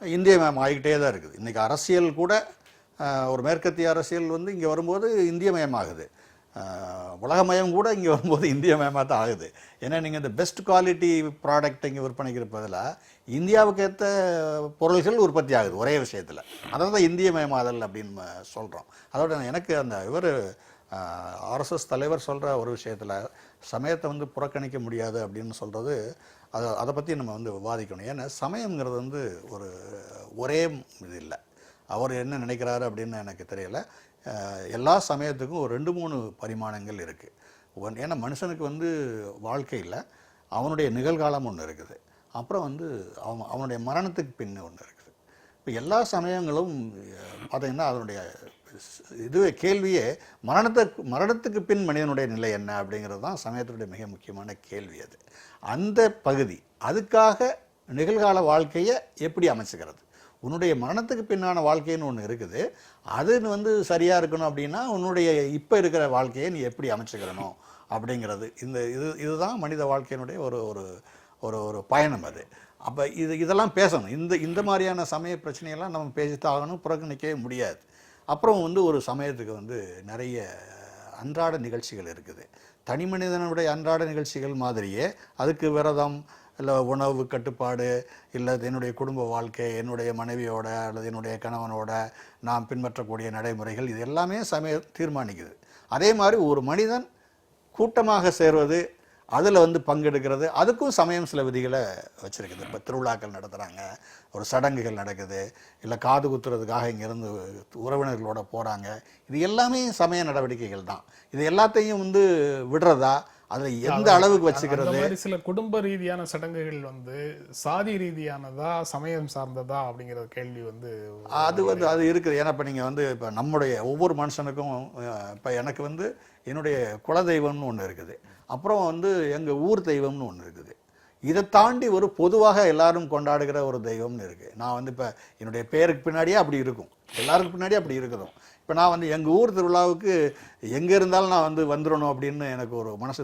இந்தியமயம் ஆகிக்கிட்டே தான் இருக்குது. இன்றைக்கி அரசியல் கூட ஒரு மேற்கத்திய அரசியல் வந்து இங்கே வரும்போது இந்தியமயமாகுது. உலகமயம் கூட இங்கே வரும்போது இந்தியமயமாக தான் ஆகுது. ஏன்னா நீங்கள் இந்த பெஸ்ட் குவாலிட்டி ப்ராடக்ட் இங்கே விற்பனைக்கிற பதிலாக இந்தியாவுக்கு ஏற்ற பொருள்கள் உற்பத்தி ஆகுது ஒரே விஷயத்தில். அதான் தான் இந்தியமயமாதல் அப்படின்னு சொல்கிறோம். அதோட எனக்கு அந்த ஆர்எஸ்எஸ் தலைவர் சொல்கிற ஒரு விஷயத்தில் சமயத்தை வந்து புறக்கணிக்க முடியாது அப்படின்னு சொல்கிறது, அதை பற்றி நம்ம வந்து விவாதிக்கணும். ஏன்னா சமயங்கிறது வந்து ஒரே இது இல்லை. அவர் என்ன நினைக்கிறாரு அப்படின்னு எனக்கு தெரியல. எல்லா சமயத்துக்கும் ஒரு 2-3 பரிமாணங்கள் இருக்குது. ஏன்னா மனுஷனுக்கு வந்து வாழ்க்கையில் அவனுடைய நிகழ்காலம் ஒன்று இருக்குது, அப்புறம் வந்து அவனுடைய மரணத்துக்கு பின்ன ஒன்று இருக்குது. இப்போ எல்லா சமயங்களும் பார்த்திங்கன்னா அதனுடைய கேள்வியே மரணத்துக்கு பின் மனிதனுடைய நிலை என்ன அப்படிங்கிறது தான் சமயத்தினுடைய மிக முக்கியமான கேள்வி. அந்த பகுதி அதுக்காக நிகழ்கால வாழ்க்கையை எப்படி அமைச்சுக்கிறது, உன்னுடைய மரணத்துக்கு பின்னான வாழ்க்கைன்னு ஒன்று இருக்குது, அது வந்து சரியாக இருக்கணும் அப்படின்னா உன்னுடைய இப்போ இருக்கிற வாழ்க்கையை நீ எப்படி அமைச்சுக்கிறணும் அப்படிங்கிறது. இதுதான் மனித வாழ்க்கையினுடைய ஒரு பயணம். அது அப்போ இதெல்லாம் பேசணும். இந்த மாதிரியான சமய பிரச்சனையெல்லாம் நம்ம பேசித்தான் ஆகணும், புறக்கணிக்கவே முடியாது. அப்புறம் வந்து ஒரு சமயத்துக்கு வந்து நிறைய அன்றாட நிகழ்ச்சிகள் இருக்குது. தனி மனிதனுடைய அன்றாட நிகழ்ச்சிகள் மாதிரியே அதுக்கு விரதம், இல்லை உணவு கட்டுப்பாடு, இல்லை என்னுடைய குடும்ப வாழ்க்கை, என்னுடைய மனைவியோட அல்லது என்னுடைய கணவனோட நாம் பின்பற்றக்கூடிய நடைமுறைகள், இது எல்லாமே சமயம் தீர்மானிக்குது. அதே மாதிரி ஒரு மனிதன் கூட்டமாக சேர்வது, அதில் வந்து பங்கெடுக்கிறது, அதுக்கும் சமயம் சில விதிகளை வச்சுருக்குது. இப்போ திருவிழாக்கள் நடத்துகிறாங்க, ஒரு சடங்குகள் நடக்குது, இல்லை காது குத்துறதுக்காக இங்கேருந்து உறவினர்களோட போகிறாங்க, இது எல்லாமே சமய நடவடிக்கைகள் தான். இது எல்லாத்தையும் வந்து விடுறதா, அதில் எந்த அளவுக்கு வச்சுக்கிறது? சில குடும்ப ரீதியான சடங்குகள் வந்து சாதி ரீதியானதா சமயம் சார்ந்ததா அப்படிங்கிற கேள்வி வந்து அது இருக்குது. ஏன்னா இப்போ நீங்கள் வந்து இப்போ நம்முடைய ஒவ்வொரு மனுஷனுக்கும் இப்போ எனக்கு வந்து என்னுடைய குலதெய்வம்னு ஒன்று இருக்குது, அப்புறம் வந்து எங்கள் ஊர் தெய்வம்னு ஒன்று இருக்குது. இதை தாண்டி ஒரு பொதுவாக எல்லாரும் கொண்டாடுகிற ஒரு தெய்வம்னு இருக்குது. நான் வந்து இப்போ என்னுடைய பேருக்கு பின்னாடியே அப்படி இருக்கும், எல்லாருக்கு பின்னாடியே அப்படி இருக்கணும். இப்போ நான் வந்து எங்கள் ஊர் திருவிழாவுக்கு எங்கே இருந்தாலும் நான் வந்து வந்துடணும் அப்படின்னு எனக்கு ஒரு மனசு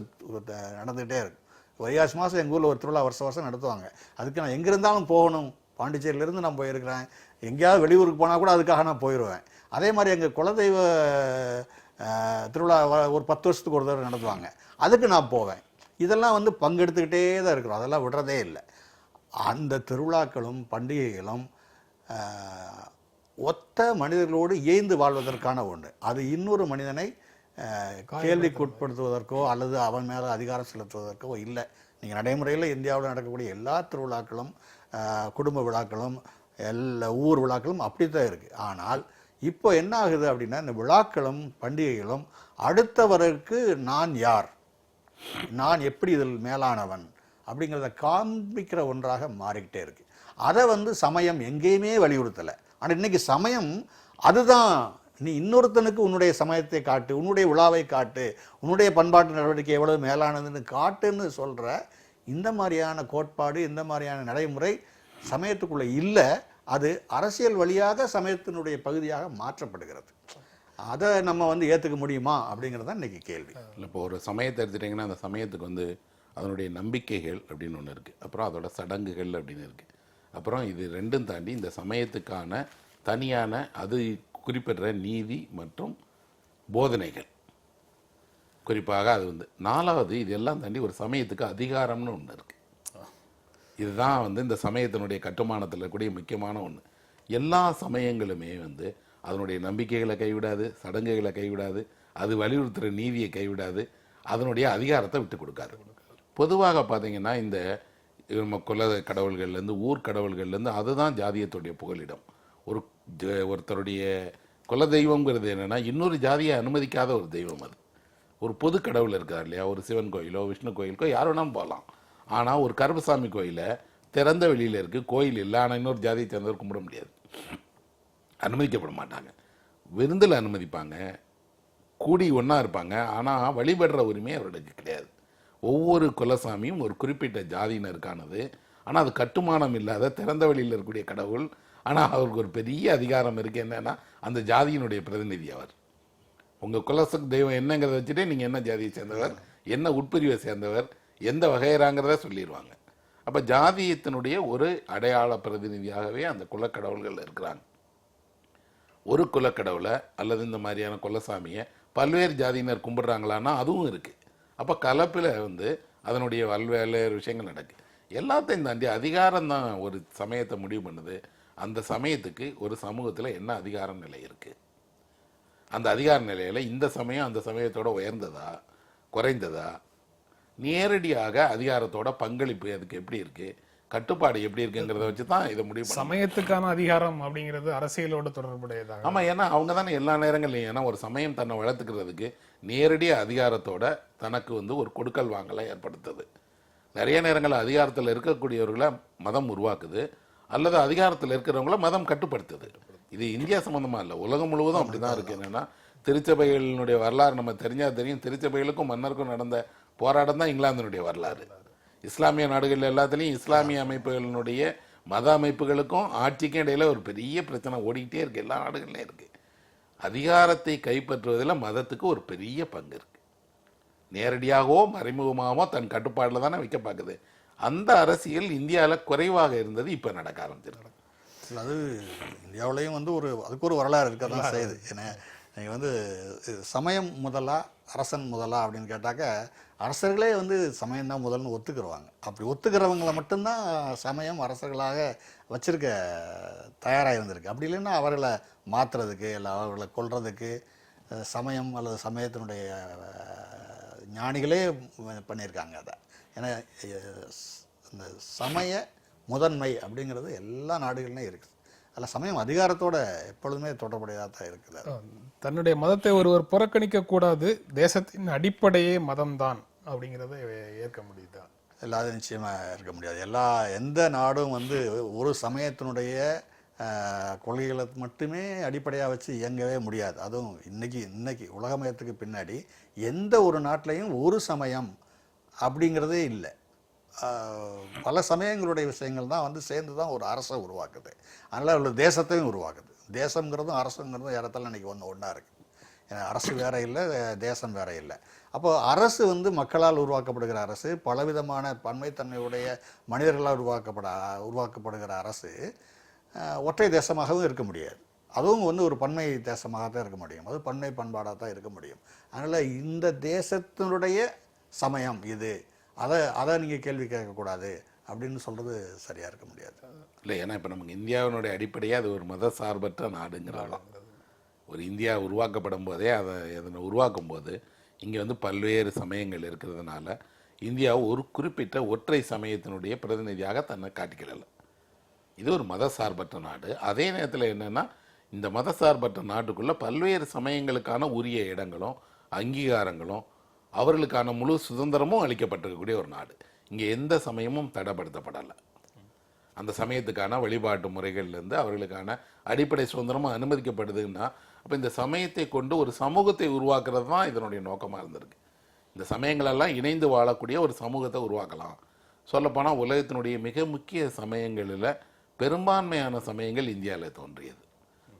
நடந்துகிட்டே இருக்கும். வைகாசி மாதம் எங்கள் ஊரில் ஒரு திருவிழா வருஷம் நடத்துவாங்க, அதுக்கு நான் எங்கே இருந்தாலும் போகணும். பாண்டிச்சேரியிலேருந்து நான் போயிருக்கிறேன், எங்கேயாவது வெளியூருக்கு போனால் கூட அதுக்காக நான் போயிடுவேன். அதே மாதிரி எங்கள் குலதெய்வ திருவிழா ஒரு 10 வருஷத்துக்கு ஒரு தடவை நடத்துவாங்க, அதுக்கு நான் போவேன். இதெல்லாம் வந்து பங்கெடுத்துக்கிட்டே தான் இருக்கிறோம், அதெல்லாம் விடுறதே இல்லை. அந்த திருவிழாக்களும் பண்டிகைகளும் ஒத்த மனிதர்களோடு ஏய்ந்து வாழ்வதற்கான ஒன்று. அது இன்னொரு மனிதனை கேள்விக்கு உட்படுத்துவதற்கோ அல்லது அவன் மேலே அதிகாரம் செலுத்துவதற்கோ இல்லை. நீங்கள் நடைமுறையில் இந்தியாவில் நடக்கக்கூடிய எல்லா திருவிழாக்களும் குடும்ப விழாக்களும் எல்லா ஊர் விழாக்களும் அப்படி தான் இருக்குது. ஆனால் இப்போ என்ன ஆகுது அப்படின்னா இந்த விழாக்களும் பண்டிகைகளும் அடுத்தவருக்கு நான் யார், நான் எப்படி இதில் மேலானவன் அப்படிங்கிறத காண்பிக்கிற ஒன்றாக மாறிக்கிட்டே இருக்கு. அதை வந்து சமயம் எங்கேயுமே வலியுறுத்தலை. ஆனால் இன்னைக்கு சமயம் அதுதான், நீ இன்னொருத்தனுக்கு உன்னுடைய சமயத்தை காட்டு, உன்னுடைய விழாவை காட்டு, உன்னுடைய பண்பாட்டு நடவடிக்கை எவ்வளவு மேலானதுன்னு காட்டுன்னு சொல்கிற இந்த மாதிரியான கோட்பாடு, இந்த மாதிரியான நடைமுறை சமயத்துக்குள்ளே இல்லை. அது அரசியல் வழியாக சமயத்தினுடைய பகுதியாக மாற்றப்படுகிறது. அதை நம்ம வந்து ஏற்றுக்க முடியுமா அப்படிங்கிறது தான் இன்றைக்கி கேள்வி. இப்போ ஒரு சமயத்தை எடுத்துட்டிங்கன்னா அந்த சமயத்துக்கு வந்து அதனுடைய நம்பிக்கைகள் அப்படின்னு ஒன்று இருக்குது, அப்புறம் அதோட சடங்குகள் அப்படின்னு இருக்குது, அப்புறம் இது ரெண்டும் தாண்டி இந்த சமயத்துக்கான தனியான அது குறிப்பிடுற நீதி மற்றும் போதனைகள். குறிப்பாக அது வந்து 4வது இது எல்லாம் தாண்டி ஒரு சமயத்துக்கு அதிகாரம்னு ஒன்று இருக்குது. இதுதான் வந்து இந்த சமயத்தினுடைய கட்டுமானத்தில் கூடிய முக்கியமான ஒன்று. எல்லா சமயங்களுமே வந்து அதனுடைய நம்பிக்கைகளை கைவிடாது, சடங்குகளை கைவிடாது, அது வலியுறுத்துகிற நீதியை கைவிடாது, அதனுடைய அதிகாரத்தை விட்டு கொடுக்காது. பொதுவாக பார்த்தீங்கன்னா இந்த நம்ம குல கடவுள்கள்லேருந்து ஊர் கடவுள்கள்லேருந்து அதுதான் ஜாதியத்துடைய புகலிடம். ஒருத்தருடைய குல தெய்வங்கிறது என்னென்னா இன்னொரு ஜாதியை அனுமதிக்காத ஒரு தெய்வம். அது ஒரு பொது கடவுள் இருக்கார் இல்லையா, ஒரு சிவன் கோயிலோ விஷ்ணு கோயிலுக்கோ யார் வேணாலும் போகலாம். ஆனால் ஒரு கருப்பசாமி கோயிலை திறந்த வெளியில் இருக்குது, கோயில் இல்லை, ஆனால் இன்னொரு ஜாதியை சேர்ந்தவர் கும்பிட முடியாது, அனுமதிக்கப்பட மாட்டாங்க. விருந்தில் அனுமதிப்பாங்க, கூடி ஒன்றா இருப்பாங்க, ஆனால் வழிபடுற உரிமை அவர்களுக்கு கிடையாது. ஒவ்வொரு குலசாமியும் ஒரு குறிப்பிட்ட ஜாதியினருக்கானது. ஆனால் அது கட்டுமானம் இல்லாத திறந்த வெளியில் இருக்கக்கூடிய கடவுள். ஆனால் அவருக்கு ஒரு பெரிய அதிகாரம் இருக்குது. என்னென்னா அந்த ஜாதியினுடைய பிரதிநிதி அவர். உங்கள் குலச தெய்வம் என்னங்கிறத வச்சுட்டே நீங்கள் என்ன ஜாதியை சேர்ந்தவர், என்ன உட்பிரிவை சேர்ந்தவர், எந்த வகையறாங்கிறத சொல்லிடுவாங்க. அப்போ ஜாதியத்தினுடைய ஒரு அடையாள பிரதிநிதியாகவே அந்த குலக்கடவுள்கள் இருக்கிறாங்க. ஒரு குலக்கடவுளை அல்லது இந்த மாதிரியான குலசாமியை பல்வேறு ஜாதியினர் கும்பிட்றாங்களான்னா அதுவும் இருக்குது. அப்போ கலப்பில் வந்து அதனுடைய பல்வேறு விஷயங்கள் நடக்குது. எல்லாத்தையும் தாண்டி அதிகாரம் தான் ஒரு சமயத்தை முடிவு பண்ணுது. அந்த சமயத்துக்கு ஒரு சமூகத்தில் என்ன அதிகார நிலை இருக்குது, அந்த அதிகார நிலையில் இந்த சமயம் அந்த சமயத்தோட உயர்ந்ததா குறைந்ததா, நேரடியாக அதிகாரத்தோட பங்களிப்பு அதுக்கு எப்படி இருக்குது, கட்டுப்பாடு எப்படி இருக்குங்கிறத வச்சு தான் இதை முடிவு. சமயத்துக்கான அதிகாரம் அப்படிங்கிறது அரசியலோடு தொடர்புடையதாக. ஆமாம், ஏன்னா அவங்க தானே எல்லா நேரங்கள்லையும், ஏன்னா ஒரு சமயம் தன்னை வளர்த்துக்கிறதுக்கு நேரடி அதிகாரத்தோட தனக்கு வந்து ஒரு கொடுக்கல் வாங்கலை ஏற்படுத்துது. நிறைய நேரங்களில் அதிகாரத்தில் இருக்கக்கூடியவர்களை மதம் உருவாக்குது, அல்லது அதிகாரத்தில் இருக்கிறவங்கள மதம் கட்டுப்படுத்துது. இது இந்தியா சம்மந்தமாக இல்லை, உலகம் முழுவதும் அப்படி தான் இருக்குது. என்னென்னா திருச்சபைகளினுடைய வரலாறு நம்ம தெரிஞ்சால் தெரியும். திருச்சபைகளுக்கும் மன்னருக்கும் நடந்த போராட்டம் தான் இங்கிலாந்தினுடைய வரலாறு. இஸ்லாமிய நாடுகள் எல்லாத்துலேயும் இஸ்லாமிய அமைப்புகளினுடைய மத அமைப்புகளுக்கும் ஆட்சிக்கும் இடையில ஒரு பெரிய பிரச்சனை ஓடிக்கிட்டே இருக்குது. எல்லா நாடுகள்லையும் இருக்குது. அதிகாரத்தை கைப்பற்றுவதில் மதத்துக்கு ஒரு பெரிய பங்கு இருக்குது. நேரடியாகவோ மறைமுகமாகவோ தன் கட்டுப்பாட்டில் தானே வைக்க பார்க்குது. அந்த அரசியல் இந்தியாவில் குறைவாக இருந்தது, இப்போ நடக்க ஆரம்பிச்சிருக்கு. அது இந்தியாவிலையும் வந்து அதுக்கு ஒரு வரலாறு இருக்க தான் செய்யுது. ஏன்னா நீங்கள் வந்து சமயம் முதலா அரசன் முதலா அப்படின்னு கேட்டாக்க அரசர்களே வந்து சமயம்தான் முதல்னு ஒத்துக்கிறவாங்க. அப்படி ஒத்துக்கிறவங்களை மட்டும்தான் சமயம் அரசர்களாக வச்சிருக்க தயாராக இருந்திருக்கு. அப்படி இல்லைன்னா அவர்களை மாற்றுறதுக்கு இல்லை அவர்களை கொல்றதுக்கு சமயம் அல்லது சமயத்தினுடைய ஞானிகளே பண்ணியிருக்காங்க அதை. ஏன்னா இந்த சமய முதன்மை அப்படிங்கிறது எல்லா நாடுகள்லையும் இருக்குது. அதில் சமயம் அதிகாரத்தோட எப்பொழுதுமே தொடர்புடையதாக தான் இருக்குது. தன்னுடைய மதத்தை ஒருவர் புறக்கணிக்க கூடாது, தேசத்தின் அடிப்படையே மதம்தான் அப்படிங்கிறத ஏற்க முடியுதா? எல்லாரும் நிச்சயமாக இருக்க முடியாது. எந்த நாடும் வந்து ஒரு சமயத்தினுடைய கொள்கைகளை மட்டுமே அடிப்படையாக வச்சு இயங்கவே முடியாது. அதுவும் இன்னைக்கு உலகமயத்துக்கு பின்னாடி எந்த ஒரு நாட்டிலையும் ஒரு சமயம் அப்படிங்கிறதே இல்லை. பல சமயங்களுடைய விஷயங்கள் தான் வந்து சேர்ந்து தான் ஒரு அரசை உருவாக்குது. அதனால் ஒரு தேசத்தையும் உருவாக்குது. தேசங்கிறதும் அரசுங்கிறதும் ஏறத்தாலும் இன்றைக்கி ஒன்றா இருக்குது. ஏன்னா அரசு வேற இல்லை, தேசம் வேற இல்லை. அப்போது அரசு வந்து மக்களால் உருவாக்கப்படுகிற அரசு, பலவிதமான பன்மைத்தன்மையுடைய மனிதர்களால் உருவாக்கப்படுகிற அரசு ஒற்றை தேசமாகவும் இருக்க முடியாது. அதுவும் வந்து ஒரு பன்மை தேசமாக தான் இருக்க முடியும், அது பன்மை பண்பாடாக தான் இருக்க முடியும். அதனால் இந்த தேசத்தினுடைய சமயம் இது, அதை நீங்கள் கேள்வி கேட்கக்கூடாது அப்படின்னு சொல்கிறது சரியாக இருக்க முடியாது. இல்லை, ஏன்னா இப்போ நமக்கு இந்தியாவினுடைய அடிப்படையே அது ஒரு மத சார்பற்ற நாடுங்கிறதாம். ஒரு இந்தியா உருவாக்கப்படும் போதே அதனை உருவாக்கும் போது இங்கே வந்து பல்வேறு சமயங்கள் இருக்கிறதுனால இந்தியா ஒரு குறிப்பிட்ட ஒற்றை சமயத்தினுடைய பிரதிநிதியாக தன்னை காட்டிக்கிறல. இது ஒரு மத சார்பற்ற நாடு. அதே நேரத்தில் என்னென்னா இந்த மதசார்பற்ற நாட்டுக்குள்ள பல்வேறு சமயங்களுக்கான உரிய இடங்களும் அங்கீகாரங்களும் அவர்களுக்கான முழு சுதந்திரமும் அளிக்கப்பட்டிருக்கக்கூடிய ஒரு நாடு. இங்கே எந்த சமயமும் தடைப்படுத்தப்படலை. அந்த சமயத்துக்கான வழிபாட்டு முறைகள்லேருந்து அவர்களுக்கான அடிப்படை சுதந்திரமும் அனுமதிக்கப்படுதுன்னா, அப்போ இந்த சமயத்தை கொண்டு ஒரு சமூகத்தை உருவாக்குறது தான் இதனுடைய நோக்கமாக இருந்திருக்கு. இந்த சமயங்களெல்லாம் இணைந்து வாழக்கூடிய ஒரு சமூகத்தை உருவாக்கலாம். சொல்லப்போனால் உலகத்தினுடைய மிக முக்கிய சமயங்களில் பெரும்பான்மையான சமயங்கள் இந்தியாவில் தோன்றியது.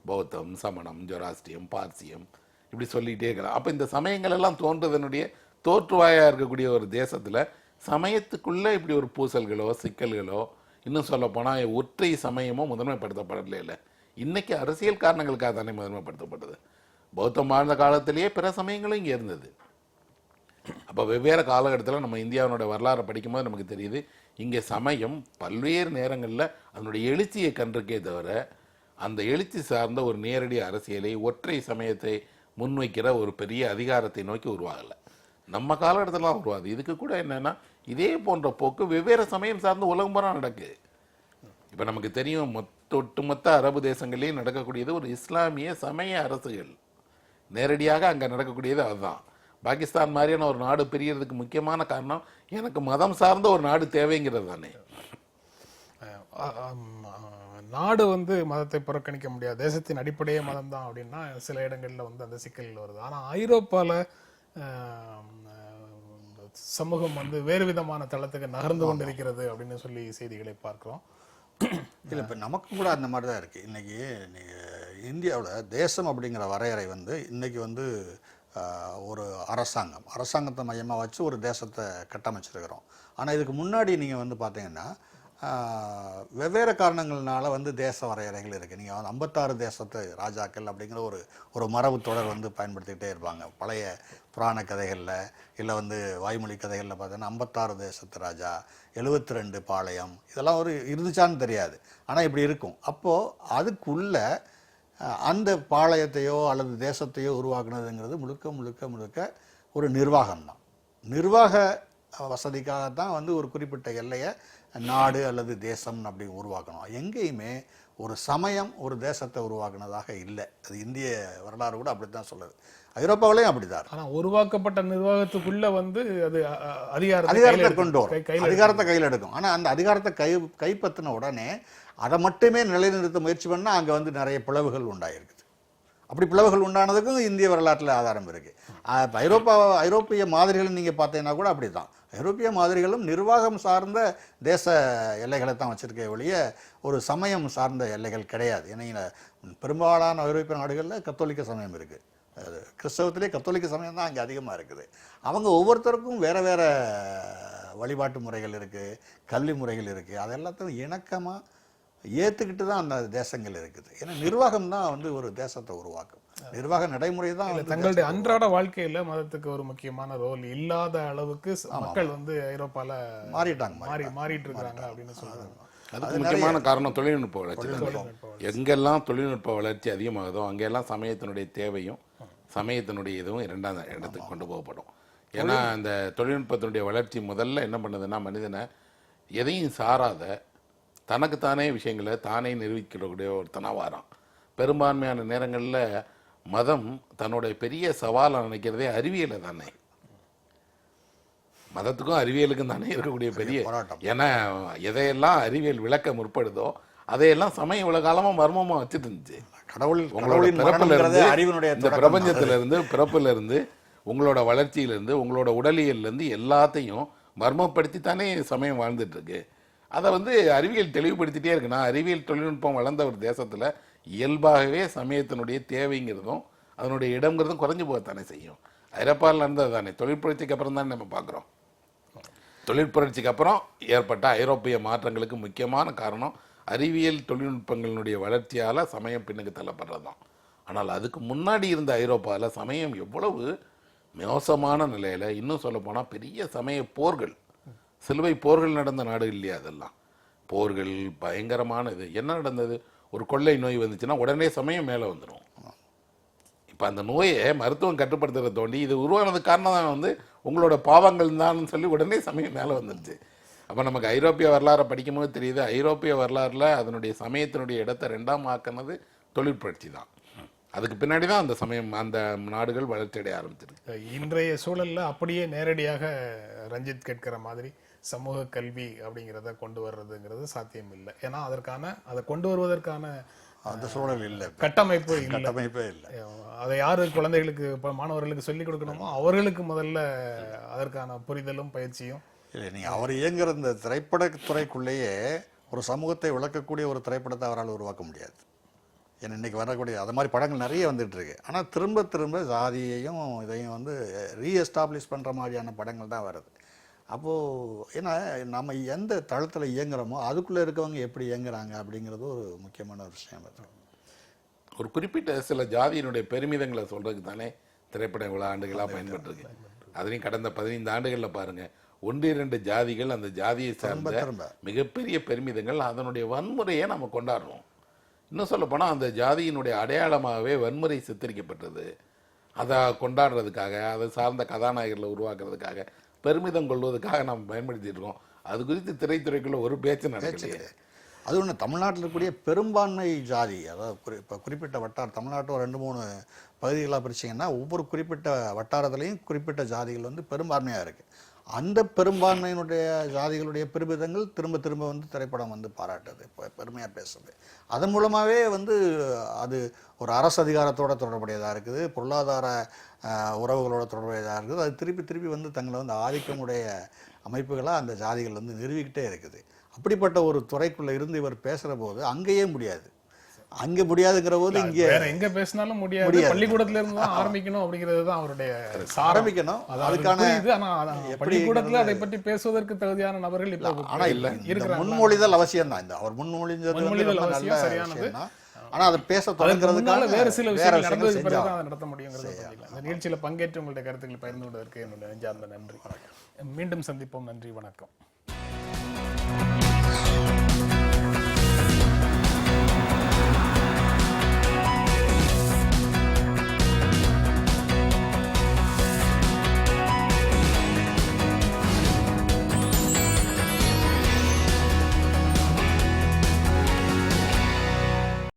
பௌத்தம், சமணம், ஜொராஸ்ட்ரியம், பார்சியம், இப்படி சொல்லிகிட்டே இருக்கலாம். அப்போ இந்த சமயங்கள் எல்லாம் தோன்றதனுடைய தோற்றுவாயாக இருக்கக்கூடிய ஒரு தேசத்தில் சமயத்துக்குள்ளே இப்படி ஒரு பூசல்களோ சிக்கல்களோ, இன்னும் சொல்லப்போனால் ஒற்றை சமயமும் முதன்மைப்படுத்தப்படலை. இல்லை, இன்றைக்கி அரசியல் காரணங்களுக்காக தானே முதன்மைப்படுத்தப்பட்டது. பௌத்தம் வாழ்ந்த காலத்திலேயே பிற சமயங்களும் இங்கே இருந்தது. அப்போ வெவ்வேறு காலகட்டத்தில் நம்ம இந்தியாவினுடைய வரலாறை படிக்கும்போது நமக்கு தெரியுது, இங்கே சமயம் பல்வேறு நேரங்களில் அதனுடைய எழுச்சியை கண்டிருக்கே தவிர அந்த எழுச்சி சார்ந்த ஒரு நேரடி அரசியலை, ஒற்றை சமயத்தை முன்வைக்கிற ஒரு பெரிய அதிகாரத்தை நோக்கி உருவாகலை. நம்ம காலகட்டத்தில் உருவாது. இதுக்கு கூட என்னென்னா, இதே போன்ற போக்கு வெவ்வேறு சமயம் சார்ந்த உலகம் பூரா நடக்குது. இப்போ நமக்கு தெரியும், ஒட்டுமொத்த அரபு தேசங்களையும் நடக்கக்கூடியது ஒரு இஸ்லாமிய சமய அரசுகள். நேரடியாக அங்கே நடக்கக்கூடியது அதுதான். பாகிஸ்தான் மாதிரியான ஒரு நாடு பிரியறதுக்கு முக்கியமான காரணம் எனக்கு மதம் சார்ந்த ஒரு நாடு தேவைங்கிறது தானே. நாடு வந்து மதத்தை புறக்கணிக்க முடியாது, தேசத்தின் அடிப்படையே மதம் தான் அப்படின்னா சில இடங்களில் வந்து அந்த சிக்கல்கள் வருது. ஆனால் ஐரோப்பாவில் சமூகம் வந்து வேறு விதமான தளத்துக்கு நகர்ந்து கொண்டிருக்கிறது அப்படின்னு சொல்லி செய்திகளை பார்க்கிறோம். இல்லை, இப்போ நமக்கும் கூட அந்த மாதிரி தான் இருக்குது. இன்றைக்கி இந்தியாவில் தேசம் அப்படிங்கிற வரையறை வந்து இன்றைக்கி வந்து ஒரு அரசாங்கத்தை மையமாக வச்சு ஒரு தேசத்தை கட்டமைச்சிருக்கிறோம். ஆனால் இதுக்கு முன்னாடி நீங்கள் வந்து பார்த்தீங்கன்னா வெவ்வேறு காரணங்கள்னால வந்து தேச வரையறைகள் இருக்குது. நீங்கள் வந்து 56 தேசத்து ராஜாக்கள் அப்படிங்கிற ஒரு மரபு தொடர் வந்து பயன்படுத்திக்கிட்டே இருப்பாங்க. பழைய புராண கதைகளில் இல்லை வந்து வாய்மொழி கதைகளில் பார்த்தீங்கன்னா 56 தேசத்து ராஜா, 72 பாளையம், இதெல்லாம் இருந்துச்சான்னு தெரியாது, ஆனால் இப்படி இருக்கும். அப்போது அதுக்குள்ள அந்த பாளையத்தையோ அல்லது தேசத்தையோ உருவாக்குனதுங்கிறது முழுக்க ஒரு நிர்வாகம்தான். நிர்வாக வசதிக்காகத்தான் வந்து ஒரு குறிப்பிட்ட எல்லையை நாடு அல்லது தேசம் அப்படி உருவாக்கணும். எங்கேயுமே ஒரு சமயம் ஒரு தேசத்தை உருவாக்குனதாக இல்லை. அது இந்திய வரலாறு கூட அப்படி தான் சொல்லுது. ஐரோப்பாவிலையும் அப்படிதான். ஆனால் உருவாக்கப்பட்ட நிர்வாகத்துக்குள்ள வந்து அது அதிகாரத்தை கொண்டு வரும், அதிகாரத்தை கையில் எடுக்கும். ஆனால் அந்த அதிகாரத்தை கைப்பற்றின உடனே அதை மட்டுமே நிலைநிறுத்த முயற்சி பண்ணால் அங்கே வந்து நிறைய பிளவுகள் உண்டாயிருக்குது. அப்படி பிளவுகள் உண்டானதுக்கும் இந்திய வரலாற்றில் ஆதாரம் இருக்குது. ஐரோப்பிய மாதிரிகள் நீங்கள் பார்த்தீங்கன்னா கூட அப்படி தான். ஐரோப்பிய மாதிரிகளும் நிர்வாகம் சார்ந்த தேச எல்லைகளை தான் வச்சுருக்க ஒழிய ஒரு சமயம் சார்ந்த எல்லைகள் கிடையாது. ஏன்னா பெரும்பாலான ஐரோப்பிய நாடுகளில் கத்தோலிக்க சமயம் இருக்குது. கிறிஸ்தவத்திலே கத்தோலிக்க சமயம் தான் அங்கே அதிகமாக இருக்குது. அவங்க ஒவ்வொருத்தருக்கும் வேறு வேறு வழிபாட்டு முறைகள் இருக்குது, கல்வி முறைகள் இருக்குது. அது எல்லாத்தையும் இணக்கமாக ஏற்றுக்கிட்டு தான் அந்த தேசங்கள் இருக்குது. ஏன்னா நிர்வாகம் தான் வந்து ஒரு தேசத்தை உருவாக்கும். நிர்வாக நடைமுறை தான் தங்களுடைய அன்றாட வாழ்க்கையில மதத்துக்கு ஒரு முக்கியமான ரோல் இல்லாத அளவுக்கு மக்கள் வந்து ஐரோப்பால மாறிட்டு இருக்காங்க அப்படின்னு சொல்றாங்க. அதுக்கு முக்கியமான காரணம் தொழில்நுட்ப வளர்ச்சி. எங்கெல்லாம் தொழில்நுட்ப வளர்ச்சி அதிகமாகுதோ அங்கெல்லாம் சமயத்தினுடைய தேவையும் சமயத்தினுடைய இதுவும் 2ஆம் இடத்துக்கு கொண்டு போகப்படும். ஏன்னா அந்த தொழில்நுட்பத்தினுடைய வளர்ச்சி முதல்ல என்ன பண்ணுதுன்னா, மனிதனை எதையும் சாராத தனக்குத்தானே விஷயங்களை தானே நிரூபிக்கக்கூடிய ஒருத்தனா வாரான். பெரும்பான்மையான நேரங்களில் மதம் தன்னுடைய பெரிய சவாலை நினைக்கிறதே அறிவியலை தானே. மதத்துக்கும் அறிவியலுக்கும் தானே இருக்கக்கூடிய பெரிய, ஏன்னா எதையெல்லாம் அறிவியல் விளக்க முற்படுதோ அதையெல்லாம் சமயம் இவ்வளவு காலமா மர்மமா வச்சுட்டு இருந்துச்சு. கடவுள் உங்களோட பிறப்புல இருந்து, இந்த பிரபஞ்சத்துல இருந்து, பிறப்புல இருந்து, உங்களோட வளர்ச்சியிலிருந்து, உங்களோட உடலியல்லேருந்து எல்லாத்தையும் மர்மப்படுத்தி தானே சமயம் வாழ்ந்துட்டு இருக்கு. அதை வந்து அறிவியல் தெளிவுபடுத்திட்டே இருக்கு. நான் அறிவியல் தொழில்நுட்பம் வளர்ந்த ஒரு தேசத்தில் இயல்பாகவே சமயத்தினுடைய தேவைங்கிறதும் அதனுடைய இடம்ங்கிறதும் குறைஞ்சு போகத்தானே செய்யும். ஐரோப்பாவில் நடந்தது தானே. தொழிற்புரட்சிக்கு அப்புறம் தானே நம்ம பார்க்குறோம். தொழிற்புரட்சிக்கு அப்புறம் ஏற்பட்ட ஐரோப்பிய மாற்றங்களுக்கு முக்கியமான காரணம் அறிவியல் தொழில்நுட்பங்களுடைய வளர்ச்சியால் சமயம் பின்னுக்கு தள்ளப்படுறது தான். ஆனால் அதுக்கு முன்னாடி இருந்த ஐரோப்பாவில் சமயம் எவ்வளவு மோசமான நிலையில், இன்னும் சொல்லப்போனால் பெரிய சமய போர்கள், சிலுவை போர்கள் நடந்த நாடு இல்லையா? அதெல்லாம் போர்கள் பயங்கரமான இது. என்ன நடந்தது? ஒரு கொள்ளை நோய் வந்துச்சுன்னா உடனே சமயம் மேலே வந்துடும். இப்போ அந்த நோயை மருத்துவம் கட்டுப்படுத்துறத தோண்டி இது உருவானதுக்கு காரணம் தான் வந்து உங்களோட பாவங்கள் தான் சொல்லி உடனே சமயம் மேலே வந்துடுச்சு. அப்போ நமக்கு ஐரோப்பிய வரலாறை படிக்கும்போது தெரியுது, ஐரோப்பிய வரலாறில் அதனுடைய சமயத்தினுடைய இடத்தை 2ஆம் ஆக்கினது தொழிற்புரட்சி தான். அதுக்கு பின்னாடி தான் அந்த சமயம் அந்த நாடுகள் வளர்ச்சியடைய ஆரம்பிச்சிருக்கு. இன்றைய சூழல்ல அப்படியே நேரடியாக ரஞ்சித் கேட்கிற மாதிரி சமூக கல்வி அப்படிங்கிறத கொண்டு வர்றதுங்கிறது சாத்தியம் இல்லை. ஏன்னா அதை கொண்டு வருவதற்கான அந்த சூழல் இல்லை, கட்டமைப்பே இல்லை. அதை யாரு குழந்தைகளுக்கு மாணவர்களுக்கு சொல்லிக் கொடுக்கணுமோ அவர்களுக்கு முதல்ல அதற்கான புரிதலும் பயிற்சியும் இல்லை. நீங்கள் அவர் இயங்குற இந்த திரைப்படத்துறைக்குள்ளேயே ஒரு சமூகத்தை விளக்கக்கூடிய ஒரு திரைப்படத்தை அவரால் உருவாக்க முடியாது. ஏன்னா இன்னைக்கு வரக்கூடிய அது மாதிரி படங்கள் நிறைய வந்துட்டு இருக்கு. ஆனால் திரும்ப திரும்ப ஜாதியையும் இதையும் வந்து ரீஎஸ்டாப்ளிஷ் பண்ணுற மாதிரியான படங்கள் தான் வருது. அப்போது ஏன்னா நம்ம எந்த தளத்தில் இயங்குறோமோ அதுக்குள்ளே இருக்கவங்க எப்படி இயங்குறாங்க அப்படிங்கிறது ஒரு முக்கியமான ஒரு விஷயம். அது ஒரு குறிப்பிட்ட சில ஜாதியினுடைய பெருமிதங்களை சொல்றதுக்கு தானே திரைப்படம் இவ்வளோ ஆண்டுகளாக பயன்பட்டுருக்கு. அதுலேயும் கடந்த 15 ஆண்டுகளில் பாருங்க, 1-2 ஜாதிகள் அந்த ஜாதியை சார்ந்த மிகப்பெரிய பெருமிதங்கள், அதனுடைய வன்முறையை நம்ம கொண்டாடுறோம். இன்னும் சொல்ல போனால் அந்த ஜாதியினுடைய அடையாளமாகவே வன்முறை சித்தரிக்கப்பட்டது. அதை கொண்டாடுறதுக்காக, அதை சார்ந்த கதாநாயகர்களை உருவாக்குறதுக்காக, பெருமிதம் கொள்வதற்காக நம்ம பயன்படுத்திட்டு இருக்கோம். அது குறித்து திரைத்துறைக்குள்ள ஒரு பேச்சு நடக்கலையே. அது ஒன்று தமிழ்நாட்டில் இருக்கக்கூடிய பெரும்பான்மை ஜாதி, அதாவது இப்போ குறிப்பிட்ட வட்டாரம் தமிழ்நாட்டில் 2-3 பகுதிகளாக பிரிச்சிங்கன்னா ஒவ்வொரு குறிப்பிட்ட வட்டாரத்துலேயும் குறிப்பிட்ட ஜாதிகள் வந்து பெரும்பான்மையாக இருக்குது. அந்த பெரும்பான்மையினுடைய ஜாதிகளுடைய பெருமிதங்கள் திரும்ப திரும்ப வந்து திரைப்படம் வந்து பாராட்டுது, இப்போ பெருமையாக பேசுது. அதன் மூலமாகவே வந்து அது ஒரு அரசு அதிகாரத்தோட தொடர்புடையதாக இருக்குது, பொருளாதார உறவுகளோட தொடர்புடையதாக இருக்குது. அது திருப்பி திருப்பி வந்து தங்களை வந்து ஆதிக்கமுடைய அமைப்புகளாக அந்த ஜாதிகள் வந்து நிறுவிக்கிட்டே இருக்குது. அப்படிப்பட்ட ஒரு துறைக்குள்ளே இருந்து இவர் பேசுகிற போது அங்கேயே முடியாது, அங்கே முடியாதுங்கிற போது இங்கே எங்க பேசினாலும் முடியாது. பள்ளிக்கூடத்துல இருந்து தான் ஆரம்பிக்கணும் அப்படிங்கிறது தான் அவருடைய ஆரம்பிக்கணும். அதுக்கான பள்ளிக்கூடத்துல அதை பற்றி பேசுவதற்கு தகுதியான நபர்கள் இப்போ ஆனா இல்ல முன்மொழிதல் அவசியம் தான். இந்த அவர் முன்மொழிதல் அவசியம், சரியானது. ஆனா அதை பேச தொடங்குறதுக்கான வேற சில விஷயங்கள் நடந்ததுக்கு பிறகு தான் அதை நடத்த முடியுங்கிறது தெரியல. இந்த நிகழ்ச்சியில பங்கேற்று உங்களுடைய கருத்துக்களை பகிர்ந்து கொண்டதற்கு என்னுடைய நெஞ்சார்ந்த நன்றி. மீண்டும் சந்திப்போம். நன்றி, வணக்கம்.